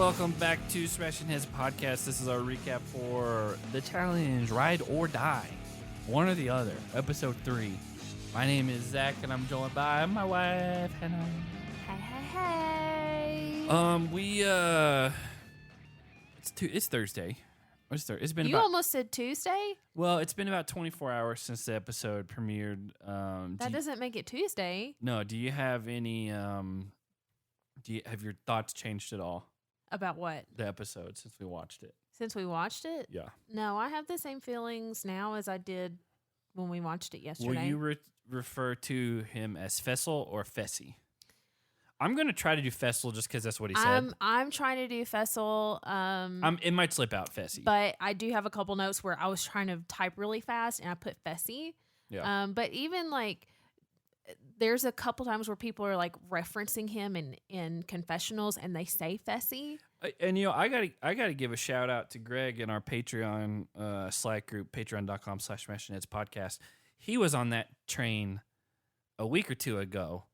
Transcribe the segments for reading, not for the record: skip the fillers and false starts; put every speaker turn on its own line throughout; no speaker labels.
welcome back to Smashing Heads Podcast. This is our recap for the challenge, Ride or Die. One or the other, episode 3. My name is Zach, and I'm joined by my wife, Hannah.
Hey.
It's Thursday. It's been
You almost said Tuesday?
Well, it's been about 24 hours since the episode premiered.
That doesn't make it Tuesday.
No, do you have any, have your thoughts changed at all?
About what?
The episode since we watched it.
Since we watched it?
Yeah.
No, I have the same feelings now as I did when we watched it yesterday.
Will you refer to him as Fessel or Fessy? I'm going to try to do Fessel just because that's what he said.
I'm trying to do Fessel.
It might slip out Fessy.
But I do have a couple notes where I was trying to type really fast and I put Fessy.
Yeah.
But even like, there's a couple times where people are like referencing him in confessionals and they say Fessy.
And I gotta give a shout out to Greg in our Patreon Slack group, patreon.com/smashingheadspodcast. He was on that train a week or two ago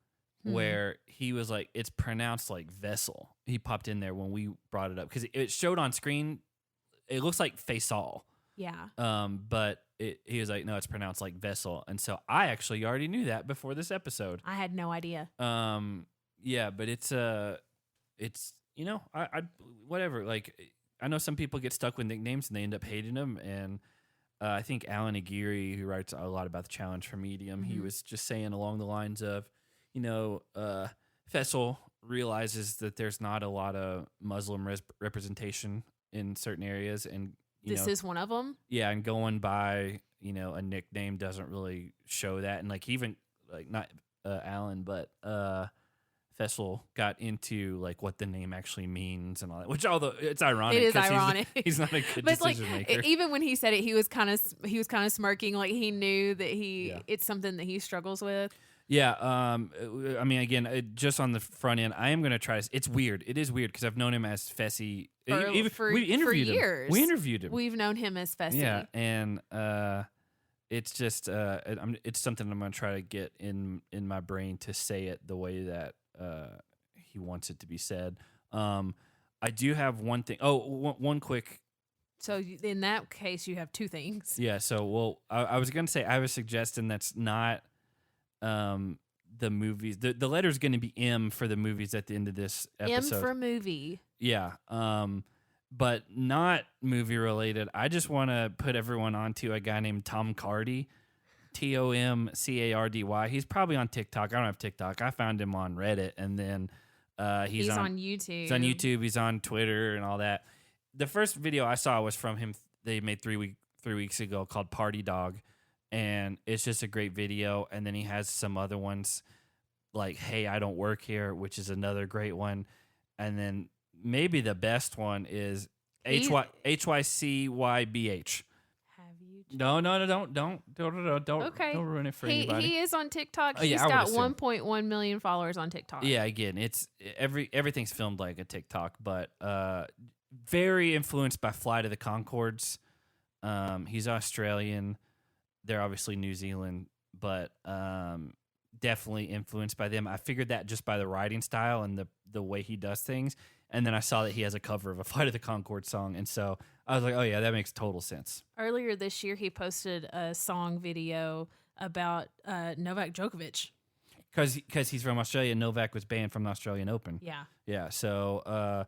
where he was like, it's pronounced like vessel. He popped in there when we brought it up because it showed on screen. It looks like Faisal.
Yeah.
But he was like, no, it's pronounced like vessel. And so I actually already knew that before this episode.
I had no idea.
Yeah, but it's I whatever. Like, I know some people get stuck with nicknames and they end up hating them. And I think Alan Aguirre, who writes a lot about the challenge for Medium, he was just saying along the lines of, Fessel realizes that there's not a lot of Muslim representation in certain areas, and
this is one of them.
Yeah, and going by a nickname doesn't really show that, and like even like not Alan, but Fessel got into like what the name actually means and all that, which although it's ironic.
It is ironic.
He's not a good
but
decision maker.
Even when he said it, he was kind of smirking, like he knew that it's something that he struggles with.
Yeah, I mean, again, just on the front end, I am going to try to. It's weird. It is weird because I've known him as Fessy.
For
we interviewed
years.
him. We interviewed him.
We've known him as Fessy.
Yeah, and it's just it's something I'm going to try to get in my brain to say it the way that he wants it to be said. I do have one thing. Oh, one quick.
So in that case, you have two things.
Yeah. So I was going to say I have a suggestion that's not. The movies. The letter's going to be M for the movies at the end of this episode.
M for movie.
Yeah. But not movie related. I just want to put everyone onto a guy named Tom Cardy. TomCardy. He's probably on TikTok. I don't have TikTok. I found him on Reddit, and then he's on
YouTube.
He's on YouTube. He's on Twitter and all that. The first video I saw was from him. They made 3 weeks ago called Party Dog. And it's just a great video. And then he has some other ones like, Hey, I Don't Work Here, which is another great one. And then maybe the best one is HYCYBH.
Have you?
No, don't ruin it for anybody.
He is on TikTok.
Oh, yeah,
He's got 1.1 million followers on TikTok.
Yeah, again, it's everything's filmed like a TikTok, but very influenced by Flight of the Conchords. He's Australian. They're obviously New Zealand, but definitely influenced by them. I figured that just by the writing style and the way he does things. And then I saw that he has a cover of a Flight of the Conchords song. And so I was like, oh, yeah, that makes total sense.
Earlier this year, he posted a song video about Novak Djokovic.
Because he's from Australia. Novak was banned from the Australian Open.
Yeah.
Yeah, so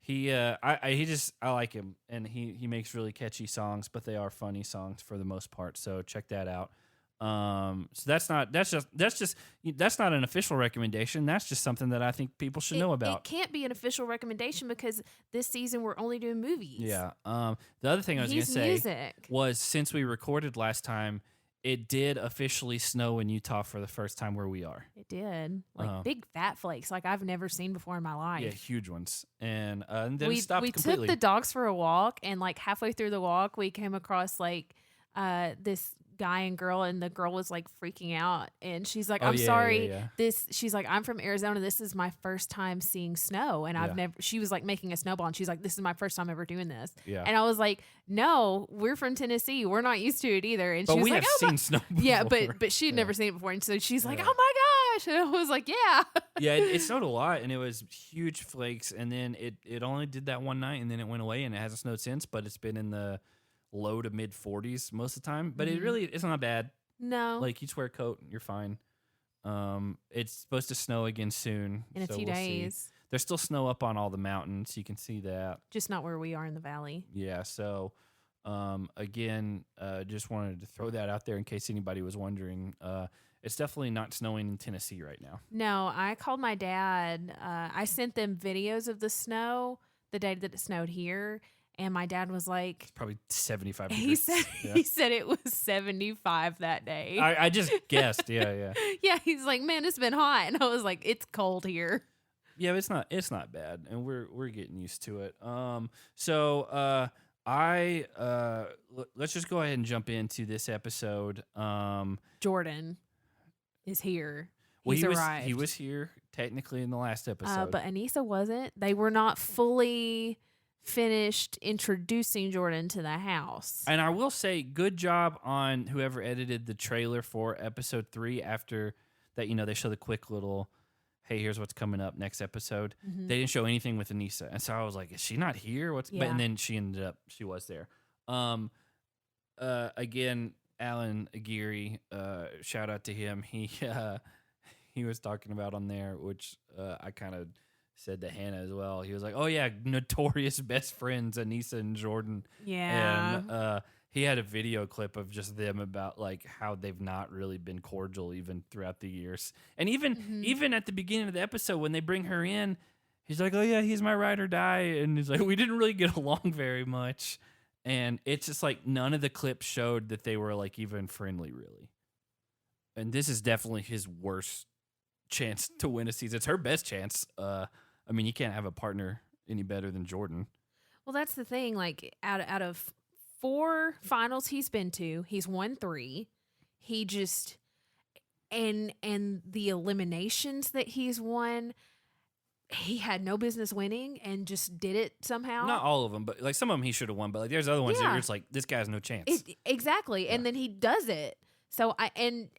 I like him, and he makes really catchy songs, but they are funny songs for the most part. So check that out. So that's not an official recommendation. That's just something that I think people should know about.
It can't be an official recommendation because this season we're only doing movies.
Yeah. The other thing I was going to say
music.
Was since we recorded last time, it did officially snow in Utah for the first time where we are.
It did. Like big fat flakes like I've never seen before in my life.
Yeah, huge ones. And then it stopped
we
completely.
took the dogs for a walk, and like halfway through the walk, we came across like this guy and girl, and the girl was like freaking out, and she's like, I'm sorry. She's like, I'm from Arizona. This is my first time seeing snow. And she was like making a snowball, and she's like, this is my first time ever doing this. Yeah. And I was like, no, we're from Tennessee. We're not used to it either. And
but
she was
we
like,
have seen snow before.
Yeah, but she had never seen it before. And so she's like, oh my gosh. And I was like, yeah.
Yeah, it snowed a lot, and it was huge flakes, and then it only did that one night, and then it went away, and it hasn't snowed since, but it's been in the low to mid 40s most of the time. But it's not bad.
No.
Like, you just wear a coat, you're fine. It's supposed to snow again soon.
In a few days.
See. There's still snow up on all the mountains. You can see that.
Just not where we are in the valley.
Yeah, so again, just wanted to throw that out there in case anybody was wondering. It's definitely not snowing in Tennessee right now.
No, I called my dad. I sent them videos of the snow the day that it snowed here. And my dad was like,
it's probably 75
degrees.
Yeah.
He said it was 75 that day.
I just guessed. Yeah.
Yeah, he's like, man, it's been hot. And I was like, it's cold here.
Yeah, it's not bad. And we're getting used to it. So let's just go ahead and jump into this episode.
Jordyn is here.
Well,
He's arrived.
He was here technically in the last episode.
But Anissa wasn't. They were not fully finished introducing Jordyn to the house.
And I will say, good job on whoever edited the trailer for episode 3 after that, they show the quick little, hey, here's what's coming up next episode.
Mm-hmm.
They didn't show anything with Anissa. And so I was like, is she not here?
Yeah.
And then she was there. Again, Alan Aguirre, shout out to him. He was talking about on there, which I kind of said to Hannah as well. He was like, oh yeah, notorious best friends, Anissa and Jordyn.
Yeah.
And he had a video clip of just them about like how they've not really been cordial even throughout the years. And even at the beginning of the episode when they bring her in, he's like, oh yeah, he's my ride or die. And he's like, we didn't really get along very much. And it's just like none of the clips showed that they were like even friendly really. And this is definitely his worst chance to win a season. It's her best chance. I mean, you can't have a partner any better than Jordyn.
Well, that's the thing. Like, out of 4 finals he's been to, he's won 3. He just and the eliminations that he's won, he had no business winning and just did it somehow.
Not all of them, but like some of them he should have won. But like there's other ones that you're just like, this guy has no chance.
Exactly, and then he does it. So and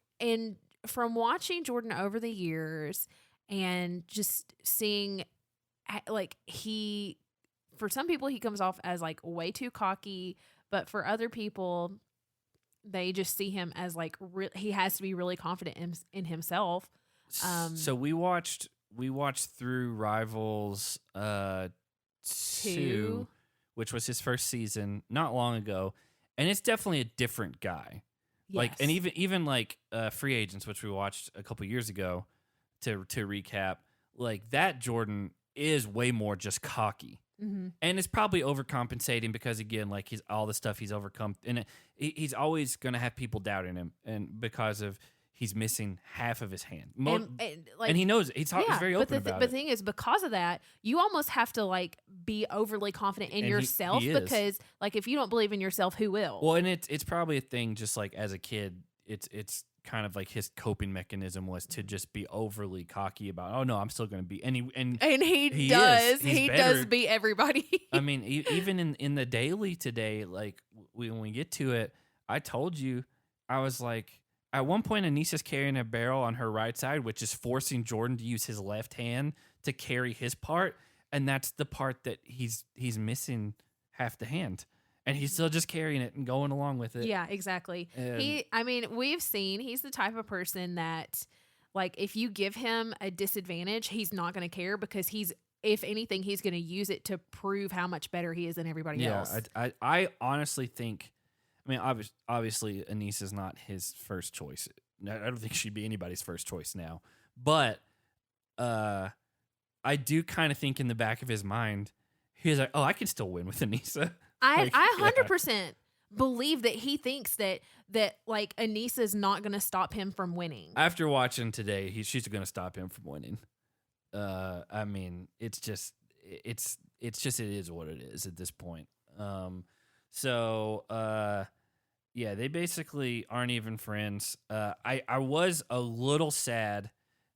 from watching Jordyn over the years and just seeing, like, for some people he comes off as like way too cocky, but for other people they just see him as like he has to be really confident in himself.
So we watched through Rivals 2, which was his first season not long ago, and it's definitely a different guy.
Yes.
Like, and even like Free Agents, which we watched a couple years ago, to recap, like that Jordyn is way more just cocky.
Mm-hmm.
And it's probably overcompensating because, again, like all the stuff he's overcome, and he's always going to have people doubting him, and because of he's missing half of his hand, and he knows it. He's very open about it.
But the thing is, because of that, you almost have to like be overly confident in yourself because, like, if you don't believe in yourself, who will?
Well, and it's probably a thing. Just like as a kid, it's kind of like his coping mechanism was to just be overly cocky about, oh no, I'm still going to be, and he does beat everybody. I mean, even in the daily today, like when we get to it, I told you, I was like, at one point Anissa's carrying a barrel on her right side, which is forcing Jordyn to use his left hand to carry his part, and that's the part that he's missing half the hand. And he's still just carrying it and going along with it.
Yeah, exactly. We've seen he's the type of person that, like, if you give him a disadvantage, he's not going to care because if anything, he's going to use it to prove how much better he is than everybody else.
I honestly think, I mean, obviously Anissa's not his first choice. I don't think she'd be anybody's first choice now. But I do kind of think in the back of his mind, he's like, oh, I can still win with Anissa.
I 100% believe that he thinks that like Anissa's not going to stop him from winning.
After watching today, she's going to stop him from winning. I mean, it is what it is at this point. Yeah, they basically aren't even friends. I was a little sad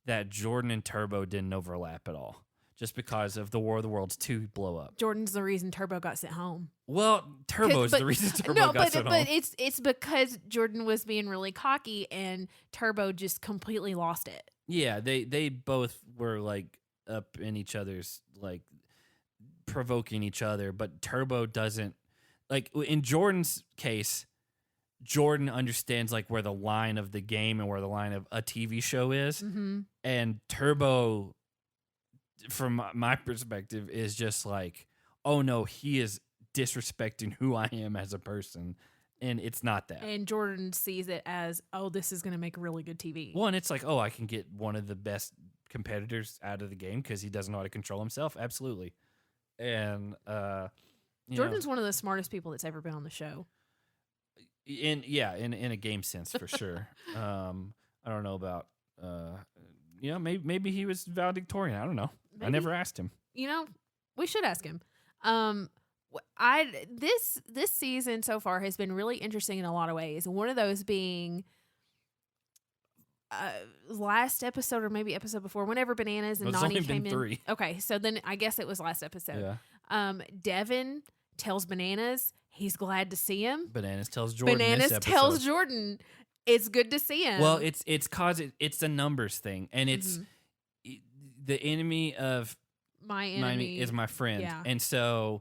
that Jordyn and Turbo didn't overlap at all. Just because of the War of the Worlds 2 blow up.
Jordyn's the reason Turbo got sent home.
Well, Turbo's the reason Turbo got sent home.
But it's because Jordyn was being really cocky and Turbo just completely lost it.
Yeah, they both were like up in each other's like provoking each other, but Turbo doesn't like in Jordyn's case. Jordyn understands like where the line of the game and where the line of a TV show is, and Turbo, from my perspective, is just like, oh no, he is disrespecting who I am as a person, and it's not that.
And Jordyn sees it as, oh, this is going to make really good TV.
Well, and it's like, oh, I can get one of the best competitors out of the game because he doesn't know how to control himself. Absolutely. And
Jordyn's one of the smartest people that's ever been on the show.
In a game sense, for sure. I don't know about maybe he was valedictorian. I don't know. Maybe. I never asked him.
We should ask him. This season so far has been really interesting in a lot of ways. One of those being last episode or maybe episode before, whenever Bananas and Nany came in. 3. Okay, so then I guess it was last episode.
Yeah.
Devin tells Bananas he's glad to see him.
Bananas tells Jordyn.
Bananas tells Jordyn it's good to see him.
Well, it's cause it's a numbers thing, and it's the enemy of
my enemy
is my friend,
yeah.
And so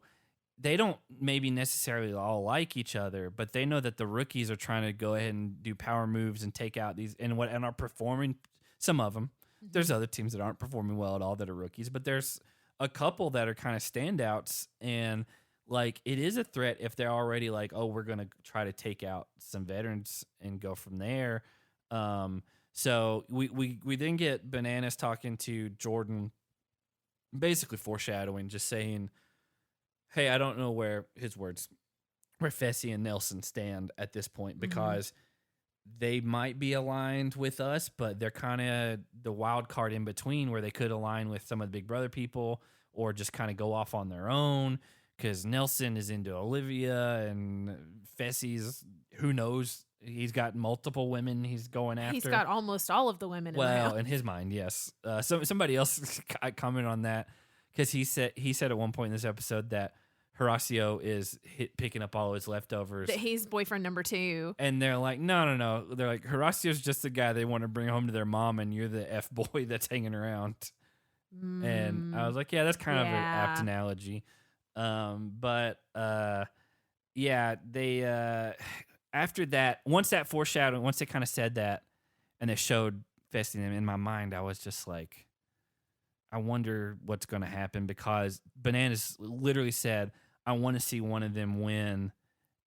they don't maybe necessarily all like each other, but they know that the rookies are trying to go ahead and do power moves and take out these and are performing. Some of them. There's other teams that aren't performing well at all that are rookies, but there's a couple that are kind of standouts, and like it is a threat if they're already like, oh, we're gonna try to take out some veterans and go from there. So we then get Bananas talking to Jordyn, basically foreshadowing, just saying, hey, I don't know where Fessy and Nelson stand at this point because they might be aligned with us, but they're kind of the wild card in between where they could align with some of the Big Brother people or just kind of go off on their own. Because Nelson is into Olivia and Fessy's, who knows? He's got multiple women he's going after.
He's got almost all of the women.
Well, in his mind, yes. Somebody else commented on that because he said at one point in this episode that Horacio is picking up all of his leftovers.
That he's boyfriend number 2.
And they're like, no. They're like, Horacio's just the guy they want to bring home to their mom, and you're the F boy that's hanging around. And I was like, yeah, that's kind of an apt analogy. They after that, once that foreshadowing, once they kind of said that and they showed Fessy them, in my mind, I was just like, I wonder what's going to happen, because Bananas literally said, I want to see one of them win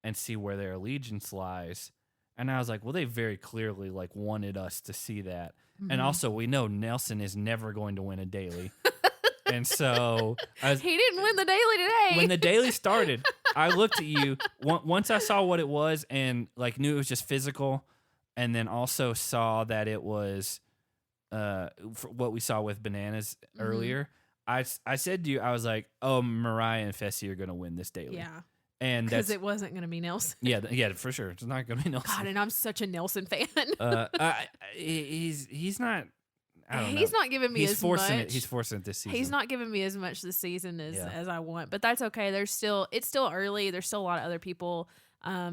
and see where their allegiance lies. And I was like, well, they very clearly like wanted us to see that. And also we know Nelson is never going to win a daily. And so
he didn't win the daily today.
When the daily started, I looked at you once I saw what it was and like knew it was just physical, and then also saw that it was what we saw with Bananas earlier. I said to you, I was like, oh, Mariah and Fessy are going to win this daily.
Yeah.
And
because it wasn't going to be Nelson.
Yeah, for sure. It's not going to be Nelson.
God, and I'm such a Nelson fan.
He's not. I don't know.
He's not giving me as much.
He's forcing it this season.
He's not giving me as much this season as I want, but that's okay. It's still early. There's still a lot of other people.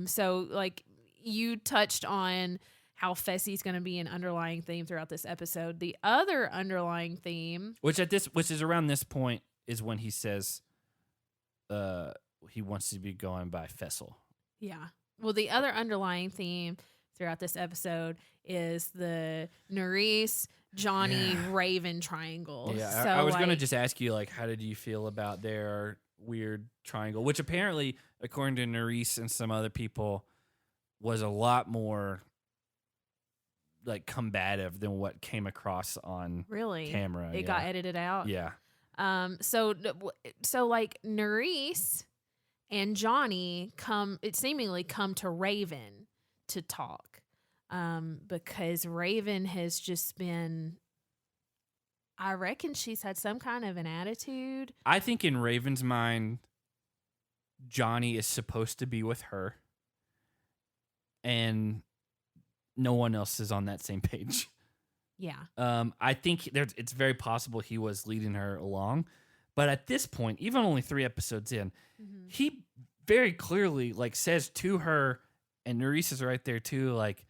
So like you touched on how Fessy's going to be an underlying theme throughout this episode. The other underlying theme, which
is around this point, is when he says, he wants to be going by Fessel.
Yeah. Well, the other underlying theme throughout this episode is the Nerys, Johnny, Raven triangle.
Yeah,
so,
I was going to just ask you, like, how did you feel about their weird triangle, which apparently, according to Nerys and some other people, was a lot more like combative than what came across on camera.
It got edited out.
Yeah.
So like Nerys and Johnny seemingly come to Raven to talk. Because Raven has just been, I reckon she's had some kind of an attitude.
I think in Raven's mind, Johnny is supposed to be with her, and no one else is on that same page.
Yeah.
I think it's very possible he was leading her along, but at this point, even only 3 episodes in, he very clearly like says to her, and Nerys is right there too, like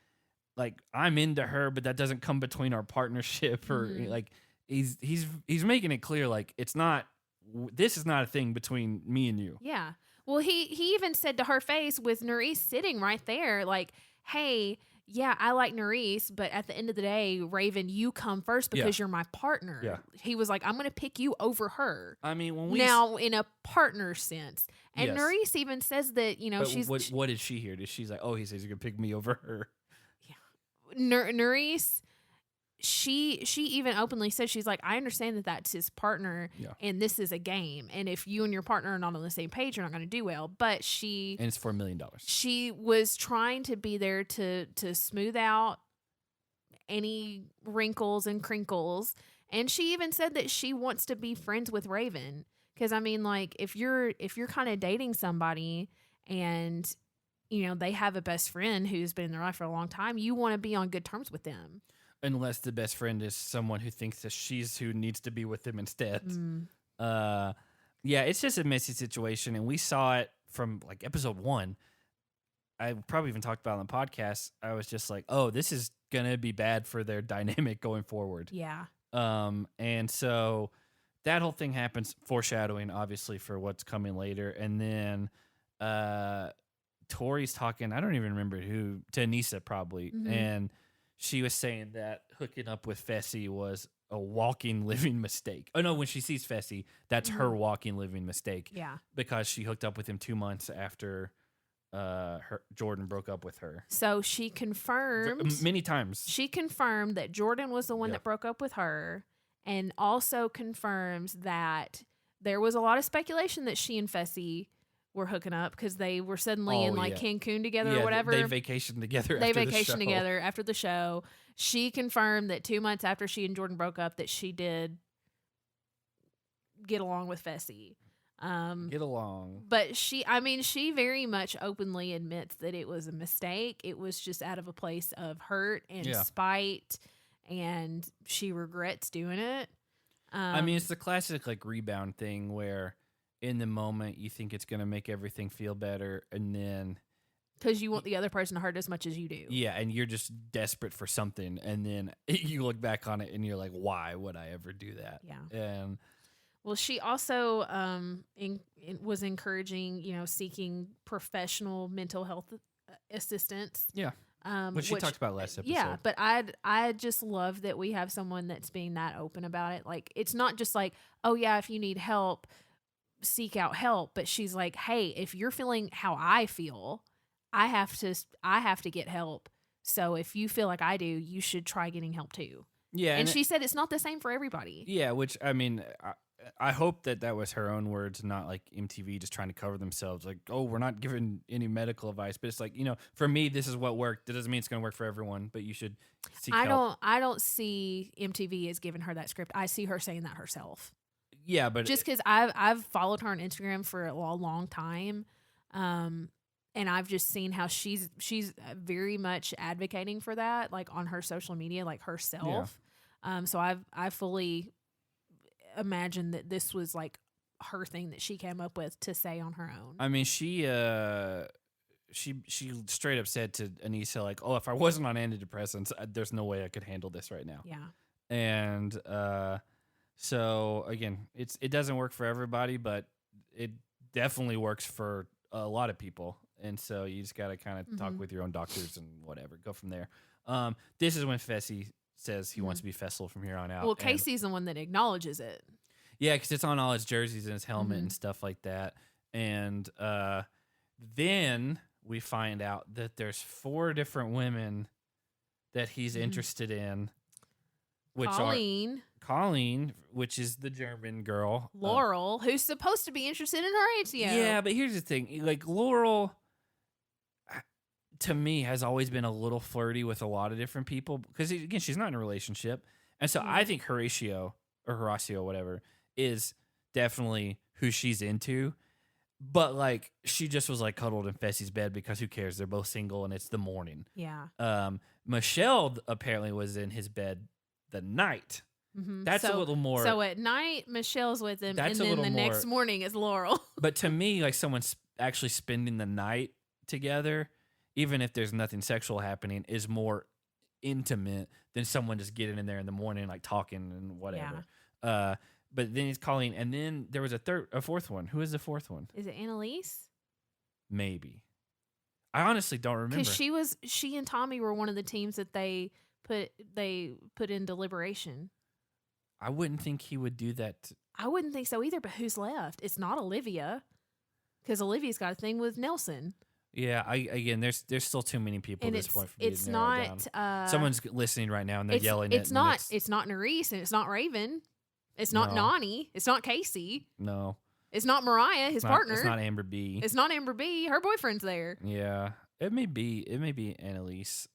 like I'm into her, but that doesn't come between our partnership, or like he's making it clear like this is not a thing between me and you.
Yeah. Well, he even said to her face with Nerys sitting right there, like, hey, yeah, I like Nerys, but at the end of the day, Raven, you come first because you're my partner.
Yeah.
He was like, I'm going to pick you over her.
I mean,
now in a partner sense. And
yes.
Nerys even says that,
but she's... What did she hear? She's like, oh, he says he's going to pick me over her.
Yeah. Nerys... She even openly said, she's like, I understand that that's his partner and this is a game. And if you and your partner are not on the same page, you're not going to do well. But and
it's for $1 million.
She was trying to be there to smooth out any wrinkles and crinkles. And she even said that she wants to be friends with Raven. Because I mean, like, if you're kind of dating somebody and, you know, they have a best friend who's been in their life for a long time, you want to be on good terms with them.
Unless the best friend is someone who thinks that she's who needs to be with him instead. Yeah, it's just a messy situation. And we saw it from like episode 1. I probably even talked about it on the podcast. I was just like, oh, this is going to be bad for their dynamic going forward.
Yeah.
And so that whole thing happens, foreshadowing obviously for what's coming later. And then Tori's talking, I don't even remember who, to Anissa probably. And she was saying that hooking up with Fessy was a walking, living mistake. Oh, no, when she sees Fessy, that's her walking, living mistake.
Yeah.
Because she hooked up with him 2 months after Jordyn broke up with her.
So she confirmed...
Many times.
She confirmed that Jordyn was the one that broke up with her, and also confirms that there was a lot of speculation that she and Fessy were hooking up because they were suddenly in like Cancun together or whatever.
They vacationed together.
After the show. She confirmed that 2 months after she and Jordyn broke up that she did get along with Fessy.
Get along.
But she very much openly admits that it was a mistake. It was just out of a place of hurt and spite, and she regrets doing it.
I mean, it's the classic like rebound thing where in the moment you think it's going to make everything feel better, and then
because you want the other person to hurt as much as you do.
Yeah, and you're just desperate for something, and then you look back on it and you're like, why would I ever do that?
Yeah.
And
well, she also was encouraging, seeking professional mental health assistance.
Yeah. Which she talked about last episode.
Yeah, but I just love that we have someone that's being that open about it. Like, it's not just like, oh yeah, if you need help, seek out help. But she's like, hey, if you're feeling how I feel, I have to get help. So if you feel like I do, you should try getting help too.
Yeah.
And she said it's not the same for everybody.
Yeah, which, I mean, I hope that was her own words, not like MTV just trying to cover themselves. Like, oh, we're not giving any medical advice. But it's like, for me, this is what worked. That doesn't mean it's going to work for everyone, but you should seek help.
I don't see MTV as giving her that script. I see her saying that herself.
Yeah, but
just because I've followed her on Instagram for a long time, and I've just seen how she's very much advocating for that, like on her social media, like herself. Yeah. So I fully imagine that this was like her thing that she came up with to say on her own.
I mean, she straight up said to Anissa, like, oh, if I wasn't on antidepressants, there's no way I could handle this right now.
Yeah.
And so again, it doesn't work for everybody, but it definitely works for a lot of people. And so you just got to kind of talk with your own doctors and whatever, go from there. This is when Fessy says he wants to be Fessel from here on out.
Well, Casey's the one that acknowledges it.
Yeah, because it's on all his jerseys and his helmet and stuff like that. And then we find out that there's 4 different women that he's interested in. Which Colleen, which is the German girl.
Laurel, who's supposed to be interested in Horatio.
Yeah, but here's the thing. Like, Laurel, to me, has always been a little flirty with a lot of different people. Because, again, she's not in a relationship. And so I think Horatio, whatever, is definitely who she's into. But, like, she just was, like, cuddled in Fessy's bed because who cares? They're both single and it's the morning.
Yeah.
Michelle apparently was in his bed the night. That's a little more.
So at night, Michelle's with him, and then the next morning is Laurel.
But to me, like, someone's actually spending the night together, even if there's nothing sexual happening, is more intimate than someone just getting in there in the morning, like talking and whatever. But then he's calling, and then there was a fourth one. Who is the fourth one?
Is it Idallys?
Maybe. I honestly don't remember.
Because she and Tommy were one of the teams that they put in deliberation.
I wouldn't think he would do that.
I wouldn't think so either, but who's left? It's not Olivia, because Olivia's got a thing with Nelson.
Yeah, there's still too many people
and
at this point for me
it's
to narrow it
not
down. Someone's listening right now and they're yelling.
It's not Nerese and it's not Raven. It's not Nani. It's not Casey.
No.
It's not Mariah, his partner.
It's not Amber B.
It's not Amber B. Her boyfriend's there.
Yeah, it may be Annalise.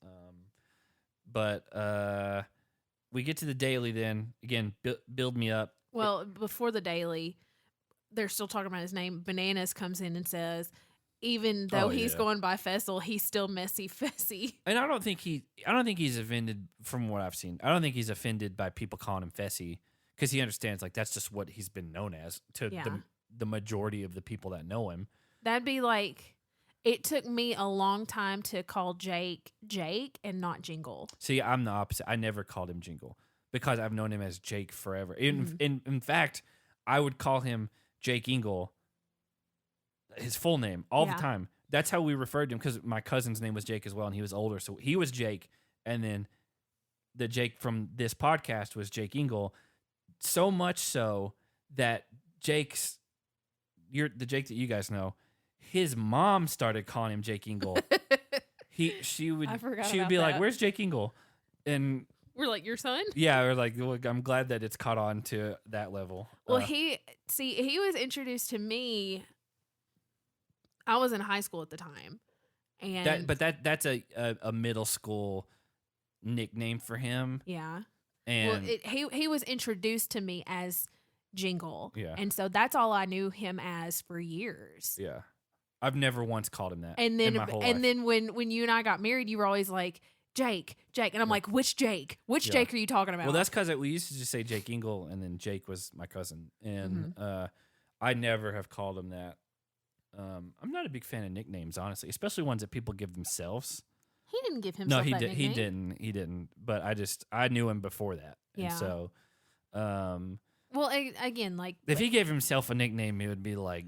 But we get to the daily then. Again, build me up.
Well, before the daily, they're still talking about his name. Bananas comes in and says, even though he's going by Fessel, he's still Messy Fessy.
And I don't think he's offended from what I've seen. I don't think he's offended by people calling him Fessy, because he understands like that's just what he's been known as to the majority of the people that know him.
That'd be like, it took me a long time to call Jake and not Jingle.
See, I'm the opposite. I never called him Jingle because I've known him as Jake forever. In fact, I would call him Jake Ingle, his full name, all the time. That's how we referred to him, because my cousin's name was Jake as well, and he was older. So he was Jake, and then the Jake from this podcast was Jake Ingle. So much so that the Jake that you guys know, his mom started calling him Jake Ingle. She would be like, "Where's Jake Ingle?" And
we're like, "Your son?"
Yeah, we're like, "Look, I'm glad that it's caught on to that level."
Well, he was introduced to me. I was in high school at the time, and
that's a middle school nickname for him.
Yeah.
And
he was introduced to me as Jingle.
Yeah.
And so that's all I knew him as for years.
Yeah. I've never once called him that.
And then
in my whole life.
then when you and I got married, you were always like, Jake. And I'm like, which Jake? Which Jake are you talking about?
Well, that's because we used to just say Jake Ingle, and then Jake was my cousin. And I never have called him that. I'm not a big fan of nicknames, honestly, especially ones that people give themselves.
He didn't give himself that nickname.
He didn't. But I knew him before that.
Yeah.
And so,
well, again, like
if he gave himself a nickname, it would be like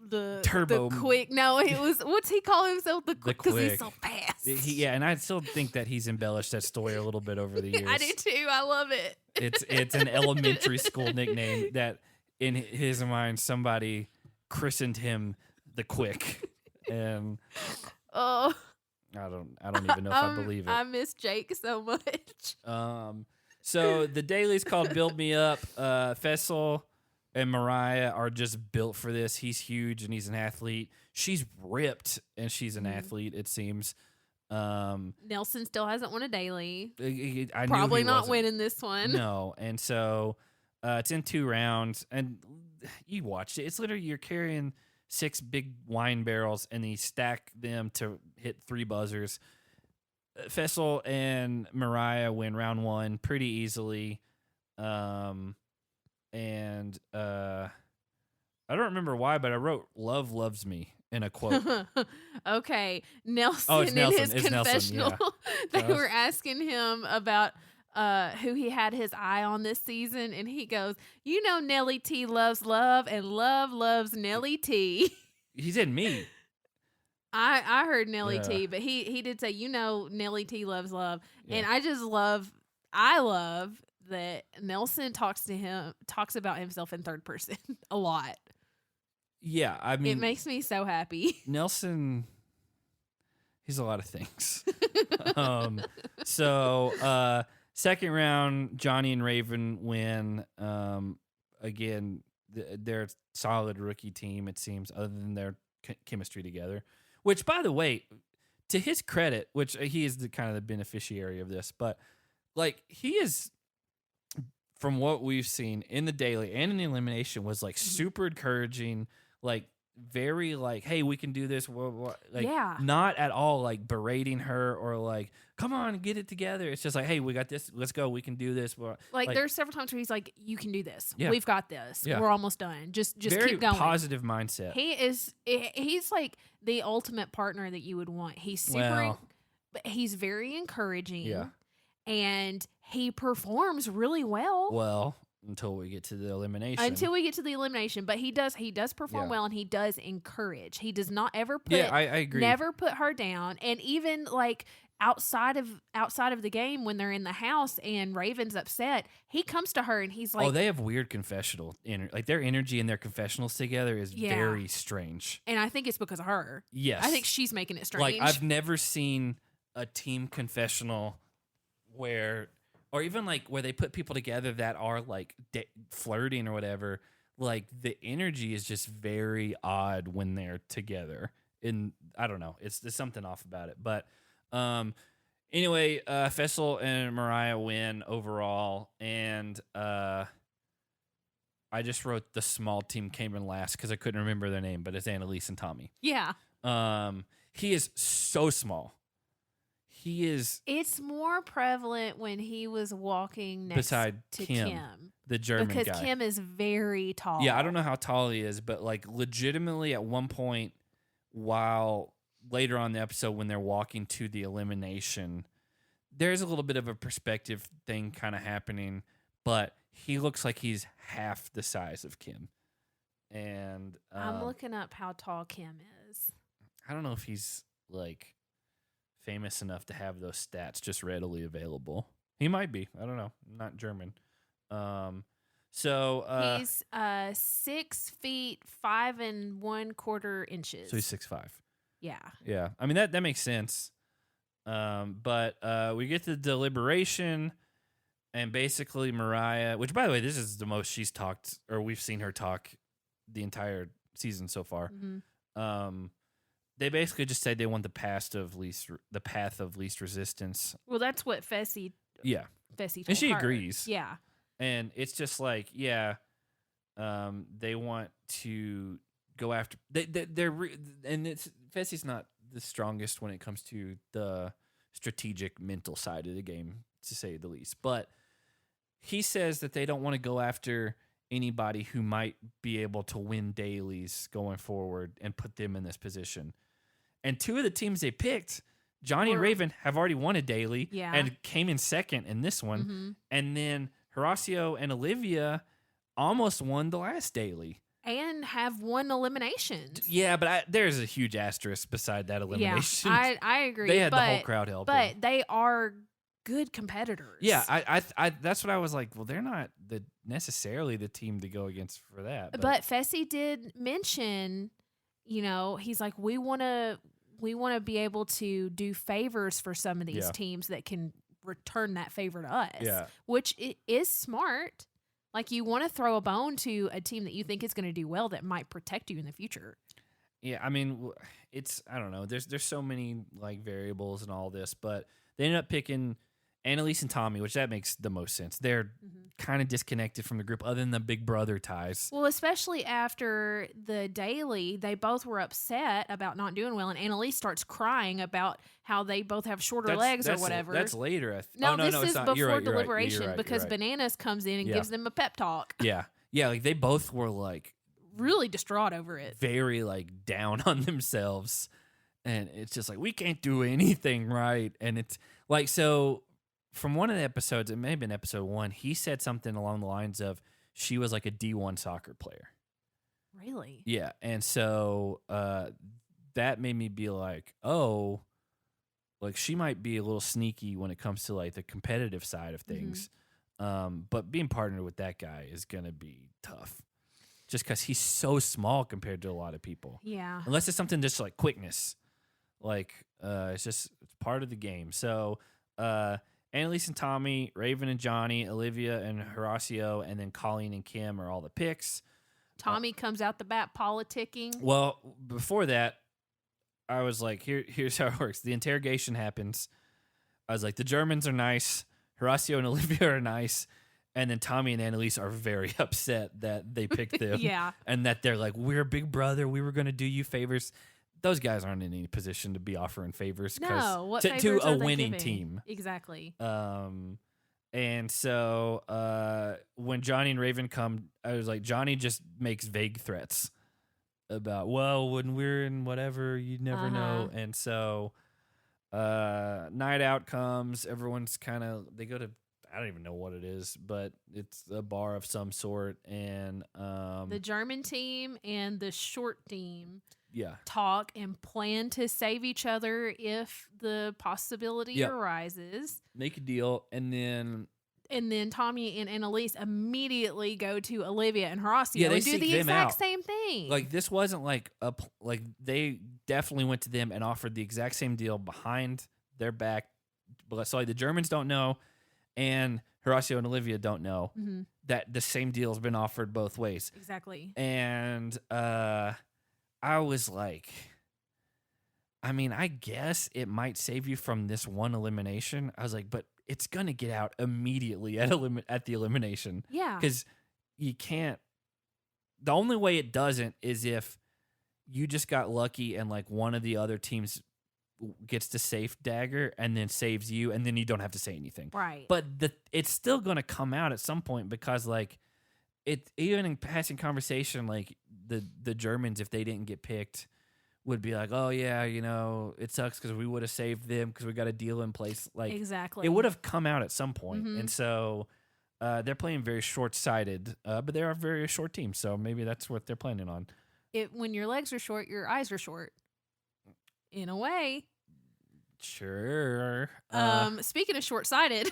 the
Turbo.
The Quick. No, it was, what's he call himself? The Quick, because he's so fast.
And I still think that he's embellished that story a little bit over the years.
I do too. I love it.
It's an elementary school nickname that in his mind somebody christened him the Quick, and
I
don't even know if I believe it.
I miss Jake so much.
So the daily's called Build Me Up. Fessel and Mariah are just built for this. He's huge and he's an athlete. She's ripped and she's an athlete, it seems.
Nelson still hasn't won a daily.
I
Probably
knew he
not
wasn't.
winning this one.
No, and so it's in 2 rounds, and you watched it. It's literally you're carrying 6 big wine barrels, and you stack them to hit 3 buzzers. Fessel and Mariah win round 1 pretty easily. And I don't remember why, but I wrote "Love loves me" in a quote.
Okay, Nelson in his confessional, they were asking him about who he had his eye on this season, and he goes, "You know, Nelly T loves love, and love loves Nelly T."
He said me.
I heard Nelly T, but he did say, "You know, Nelly T loves love," and I love that Nelson talks about himself in third person a lot.
Yeah, I mean,
it makes me so happy.
Nelson, he's a lot of things. So second round, Johnny and Raven win. Again, they're a solid rookie team, it seems, other than their chemistry together. Which, by the way, to his credit, which he is the kind of the beneficiary of this, but like he is, from what we've seen in the daily and in the elimination, was like super encouraging, like very like, hey, we can do this. Like, not at all like berating her or like, come on, get it together. It's just like, hey, we got this. Let's go. We can do this.
Like there's several times where he's like, you can do this.
Yeah.
We've got this.
Yeah.
We're almost done. Just
very
keep going.
Positive mindset.
He's like the ultimate partner that you would want. He's super. he's very encouraging.
Yeah.
And he performs really well.
Well, until we get to the elimination.
But he does perform well, and he does encourage. He does not ever put
I agree.
Never put her down. And even like outside of the game, when they're in the house and Raven's upset, he comes to her and he's like,
they have weird confessional like their energy and their confessionals together is very strange.
And I think it's because of her.
Yes.
I think she's making it strange.
Like I've never seen a team confessional where they put people together that are like flirting or whatever. Like the energy is just very odd when they're together. And I don't know, there's something off about it. But anyway, Fessel and Mariah win overall, and I just wrote the small team came in last because I couldn't remember their name, but it's Annalise and Tommy.
Yeah.
He is so small.
It's more prevalent when he was walking next
beside
to
Kim, the German guy.
Because Kim is very tall.
Yeah, I don't know how tall he is, but like legitimately at one point, while later on in the episode when they're walking to the elimination, there's a little bit of a perspective thing kind of happening, but he looks like he's half the size of Kim. And
I'm looking up how tall Kim is.
I don't know if he's like famous enough to have those stats just readily available. He might be. I don't know. I'm not German. So
he's 6 feet 5 1/4 inches.
So he's 6'5".
Yeah.
Yeah. I mean that makes sense. But we get to the deliberation, and basically Mariah, which by the way, this is the most she's talked, or we've seen her talk the entire season so far.
Mm-hmm.
They basically just said they want the path of least resistance.
Well, that's what Fessy.
Yeah.
Fessy told
and she
her.
agrees.
Yeah.
And it's just like, they want to go after. Fessy's not the strongest when it comes to the strategic mental side of the game, to say the least. But he says that they don't want to go after anybody who might be able to win dailies going forward and put them in this position. And two of the teams they picked, Johnny and Raven, have already won a daily and came in second in this one.
Mm-hmm.
And then Horacio and Olivia almost won the last daily.
And have won eliminations.
Yeah, but there's a huge asterisk beside that elimination.
Yeah, I agree.
They had the whole crowd helping.
But they are good competitors.
Yeah, I that's what I was like, well, they're not necessarily the team to go against for that.
But Fessy did mention, he's like, we want to be able to do favors for some of these teams that can return that favor to us.
Yeah.
Which it is smart. Like, you want to throw a bone to a team that you think is going to do well that might protect you in the future.
Yeah, I mean, I don't know. There's so many like variables and all this, but they ended up picking Annalise and Tommy, which that makes the most sense. They're kind of disconnected from the group other than the big brother ties.
Well, especially after the daily, they both were upset about not doing well, and Annalise starts crying about how they both have shorter legs or whatever.
That's later.
No, this is
not.
before
You're right,
deliberation
you're right,
because Bananas comes in and gives them a pep talk.
Yeah, like they both were like
really distraught over it.
Very like down on themselves. And it's just like, we can't do anything right. And it's like, so from one of the episodes, it may have been episode 1, he said something along the lines of she was like a D1 soccer player.
Really?
Yeah. And so that made me be like, oh, like she might be a little sneaky when it comes to like the competitive side of things. But being partnered with that guy is going to be tough. Just because he's so small compared to a lot of people.
Yeah.
Unless it's something just like quickness. Like, it's part of the game. So, Annalise and Tommy, Raven and Johnny, Olivia and Horacio, and then Colleen and Kim are all the picks.
Tommy comes out the bat politicking.
Well, before that, I was like, here's how it works. The interrogation happens. I was like, the Germans are nice. Horacio and Olivia are nice. And then Tommy and Annalise are very upset that they picked them.
Yeah.
And that they're like, we're big brother. We were going to do you favors. Those guys aren't in any position to be offering favors.
No, what
to
favors
a
are they
winning
giving?
team.
Exactly.
And so when Johnny and Raven come, I was like, Johnny just makes vague threats about, well, when we're in whatever, you never know. And so Night out comes. Everyone's they go to, I don't even know what it is, but it's a bar of some sort. And
the German team and the short team
yeah,
talk and plan to save each other if the possibility arises.
Make a deal. And then
Tommy and Annalise immediately go to Olivia and Horacio and do the exact same thing.
Like, this wasn't like they definitely went to them and offered the exact same deal behind their back. But so, like, the Germans don't know, and Horacio and Olivia don't know that the same deal has been offered both ways.
Exactly.
And I was like, I mean, I guess it might save you from this one elimination. I was like, but it's going to get out immediately at the elimination.
Yeah.
Because you can't. The only way it doesn't is if you just got lucky and, like, one of the other teams gets to safe dagger and then saves you, and then you don't have to say anything.
Right.
But it's still going to come out at some point because, like, even in passing conversation, like, the Germans, if they didn't get picked, would be like, oh yeah, you know, it sucks because we would have saved them because we got a deal in place. Like,
exactly,
it would have come out at some point. And so they're playing very short-sighted, but they are a very short team, so maybe that's what they're planning on.
When your legs are short, your eyes are short. In a way.
Sure.
Speaking of short-sighted,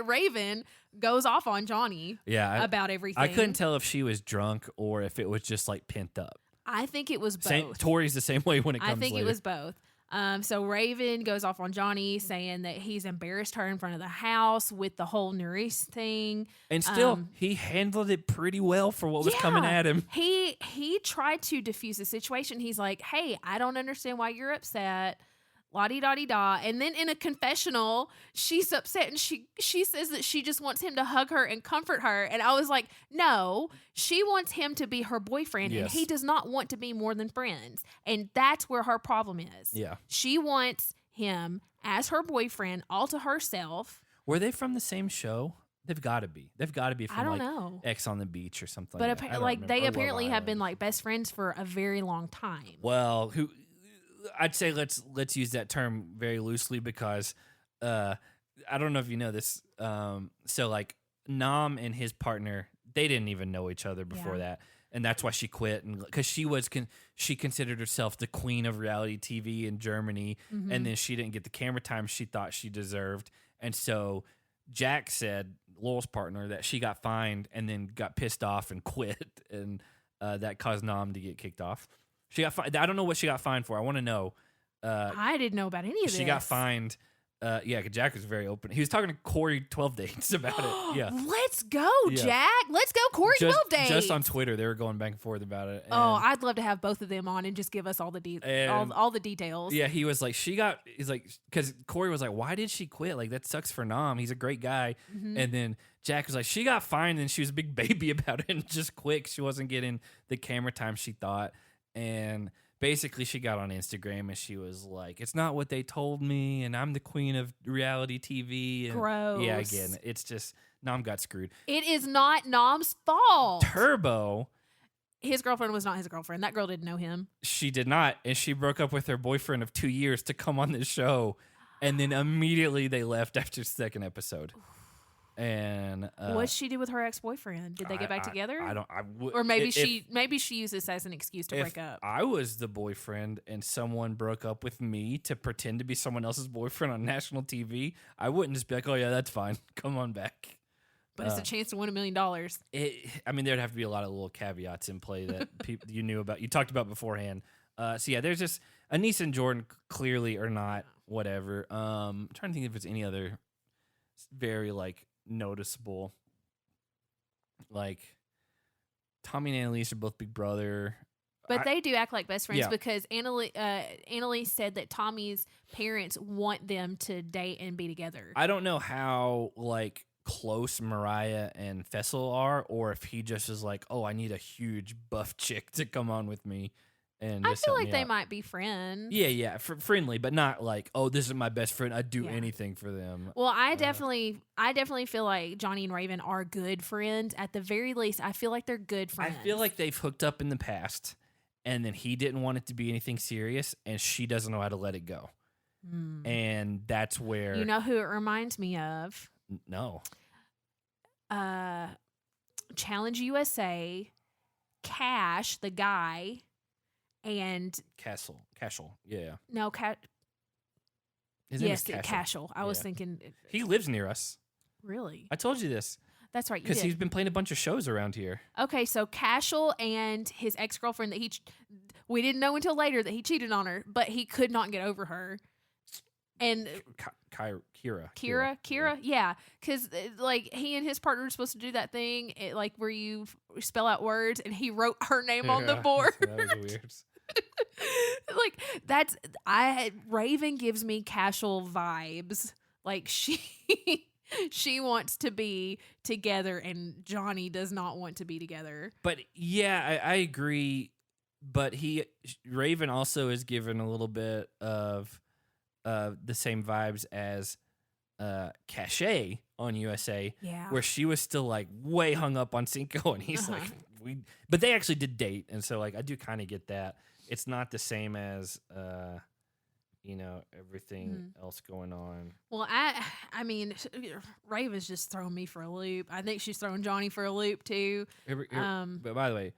Raven goes off on Johnny about everything.
I couldn't tell if she was drunk or if it was just, like, pent up.
I think it was both.
Tori's the same way when it comes
I think
later.
It was both. So Raven goes off on Johnny, saying that he's embarrassed her in front of the house with the whole Nerys thing.
And still, he handled it pretty well for what was coming at him.
He tried to diffuse the situation. He's like, hey, I don't understand why you're upset. La-di-da-di-da. And then in a confessional, she's upset and she says that she just wants him to hug her and comfort her. And I was like, no, she wants him to be her boyfriend and he does not want to be more than friends. And that's where her problem is.
Yeah.
She wants him as her boyfriend all to herself.
Were they from the same show? They've got to be. They've got to be from,
I don't
like,
know.
X on the Beach or something.
But they apparently have been, like, best friends for a very long time.
Well, I'd say let's use that term very loosely because I don't know if you know this. So, like, Nam and his partner, they didn't even know each other before that, and that's why she quit. And because she considered herself the queen of reality TV in Germany, and then she didn't get the camera time she thought she deserved, and so Jack said, Lowell's partner, that she got fined and then got pissed off and quit, and that caused Nam to get kicked off. She got fined. I don't know what she got fined for. I want to know.
I didn't know about any of this.
She got fined. Because Jack was very open. He was talking to Corey 12 dates about it. Yeah.
Let's go, Jack. Let's go, Corey 12 dates.
Just on Twitter, they were going back and forth about it.
I'd love to have both of them on and just give us all the all the details.
Yeah, he was like, because Corey was like, why did she quit? Like, that sucks for Nam. He's a great guy. And then Jack was like, she got fined and she was a big baby about it and just quit. She wasn't getting the camera time she thought. And basically, she got on Instagram and she was like, it's not what they told me, and I'm the queen of reality TV. And
gross.
Yeah, again, it's just, Nam got screwed.
It is not Nam's fault.
Turbo.
His girlfriend was not his girlfriend. That girl didn't know him.
She did not, and she broke up with her boyfriend of 2 years to come on this show, and then immediately they left after the second episode. And
what she did with her ex-boyfriend? Did they get back together?
Or
maybe she used this as an excuse to break up.
I was the boyfriend and someone broke up with me to pretend to be someone else's boyfriend on national TV, I wouldn't just be like, oh yeah, that's fine, come on back.
But it's a chance to win $1 million.
There'd have to be a lot of little caveats in play that you knew about, you talked about beforehand. So yeah, there's just Alyssa and Jordyn clearly are not whatever. I'm trying to think if there's any other very, like, noticeable, like, Tommy and Annalise are both big brother,
but they do act like best friends because Annalise said that Tommy's parents want them to date and be together.
I don't know how, like, close Mariah and Fessel are, or if he just is like, oh, I need a huge buff chick to come on with me. And
I feel like they might be friends.
Yeah, friendly, but not like, oh, this is my best friend, I'd do anything for them.
Well, I definitely feel like Johnny and Raven are good friends. At the very least, I feel like they're good friends.
I feel like they've hooked up in the past, and then he didn't want it to be anything serious, and she doesn't know how to let it go. And that's where...
You know who it reminds me of?
No.
Challenge USA, Cash, the guy, and...
Cashel. Yeah.
No,
His name is
Cashel. I was thinking...
He lives near us.
Really?
I told you this.
That's right, you
because
did.
he's been playing a bunch of shows around here.
Okay, so Cashel and his ex-girlfriend that we didn't know until later that he cheated on her, but he could not get over her. And
Kira,
yeah, because like he and his partner were supposed to do that thing, like where you spell out words, and he wrote her name on the board.
That was weird.
Like Raven gives me Cashel vibes. Like she wants to be together, and Johnny does not want to be together.
But yeah, I agree. But Raven also is given a little bit of the same vibes as Cachet on USA, where she was still like way hung up on Cinco, and he's like, but they actually did date, and so like I do kind of get that. It's not the same as everything else going on. Well,
I mean, Raven's just throwing me for a loop. I think she's throwing Johnny for a loop too.
But by the way,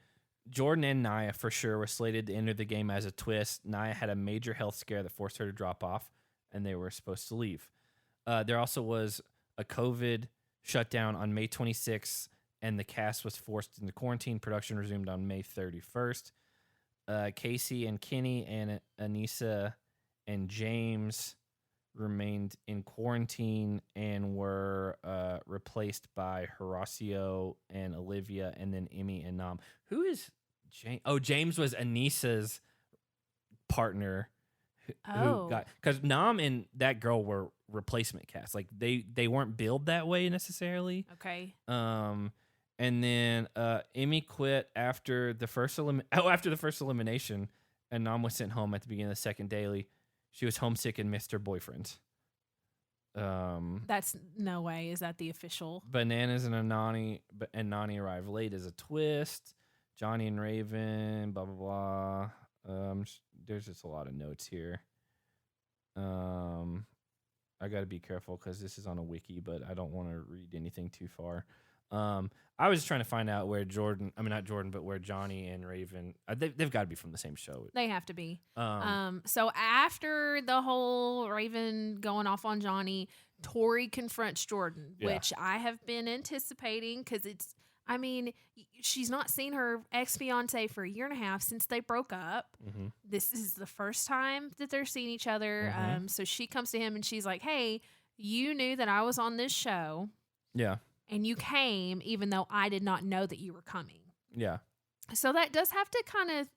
Jordyn and Nia for sure were slated to enter the game as a twist. Nia had a major health scare that forced her to drop off, and they were supposed to leave. There also was a COVID shutdown on May 26th, and the cast was forced into quarantine. Production resumed on May 31st. Casey and Kenny and Anissa and James remained in quarantine and were replaced by Horacio and Olivia, and then Emmy and Nam. Who is James? Oh, James was Anissa's partner. Because Nam and that girl were replacement cast. Like they weren't billed that way necessarily.
Okay.
And then Emmy quit after the first elimination, and Nam was sent home at the beginning of the second daily. She was homesick and missed her boyfriend.
That's no way. Is that the official?
Bananas and Nani arrived late as a twist. Johnny and Raven, blah blah blah. There's just a lot of notes here. I got to be careful because this is on a wiki, but I don't want to read anything too far. I was just trying to find out where where Johnny and Raven, they've got to be from the same show.
They have to be. So after the whole Raven going off on Johnny, Tori confronts Jordyn, which I have been anticipating because she's not seen her ex-fiance for a year and a half since they broke up. Mm-hmm. This is the first time that they're seeing each other. Mm-hmm. So she comes to him and she's like, hey, you knew that I was on this show.
Yeah.
And you came even though I did not know that you were coming.
Yeah.
So that does have to kind of,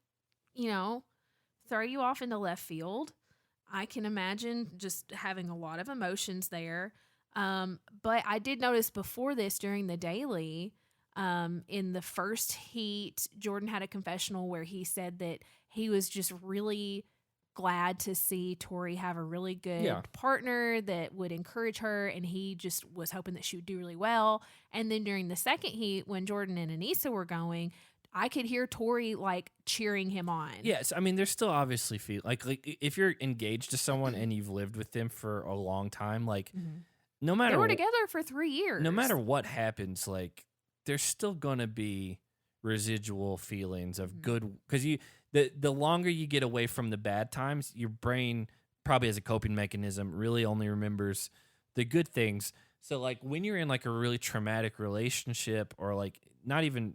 throw you off into left field. I can imagine just having a lot of emotions there. But I did notice before this, during the daily, in the first heat, Jordyn had a confessional where he said that he was just really glad to see Tori have a really good partner that would encourage her, and he just was hoping that she would do really well. And then during the second heat, when Jordyn and Anissa were going, I could hear Tori like cheering him on. Yes,
I mean, there's still obviously like if you're engaged to someone and you've lived with them for a long time, like no matter
they were together for 3 years.
No matter what happens, like there's still gonna be residual feelings of good, because the longer you get away from the bad times, your brain probably as a coping mechanism really only remembers the good things. So like when you're in like a really traumatic relationship, or like not even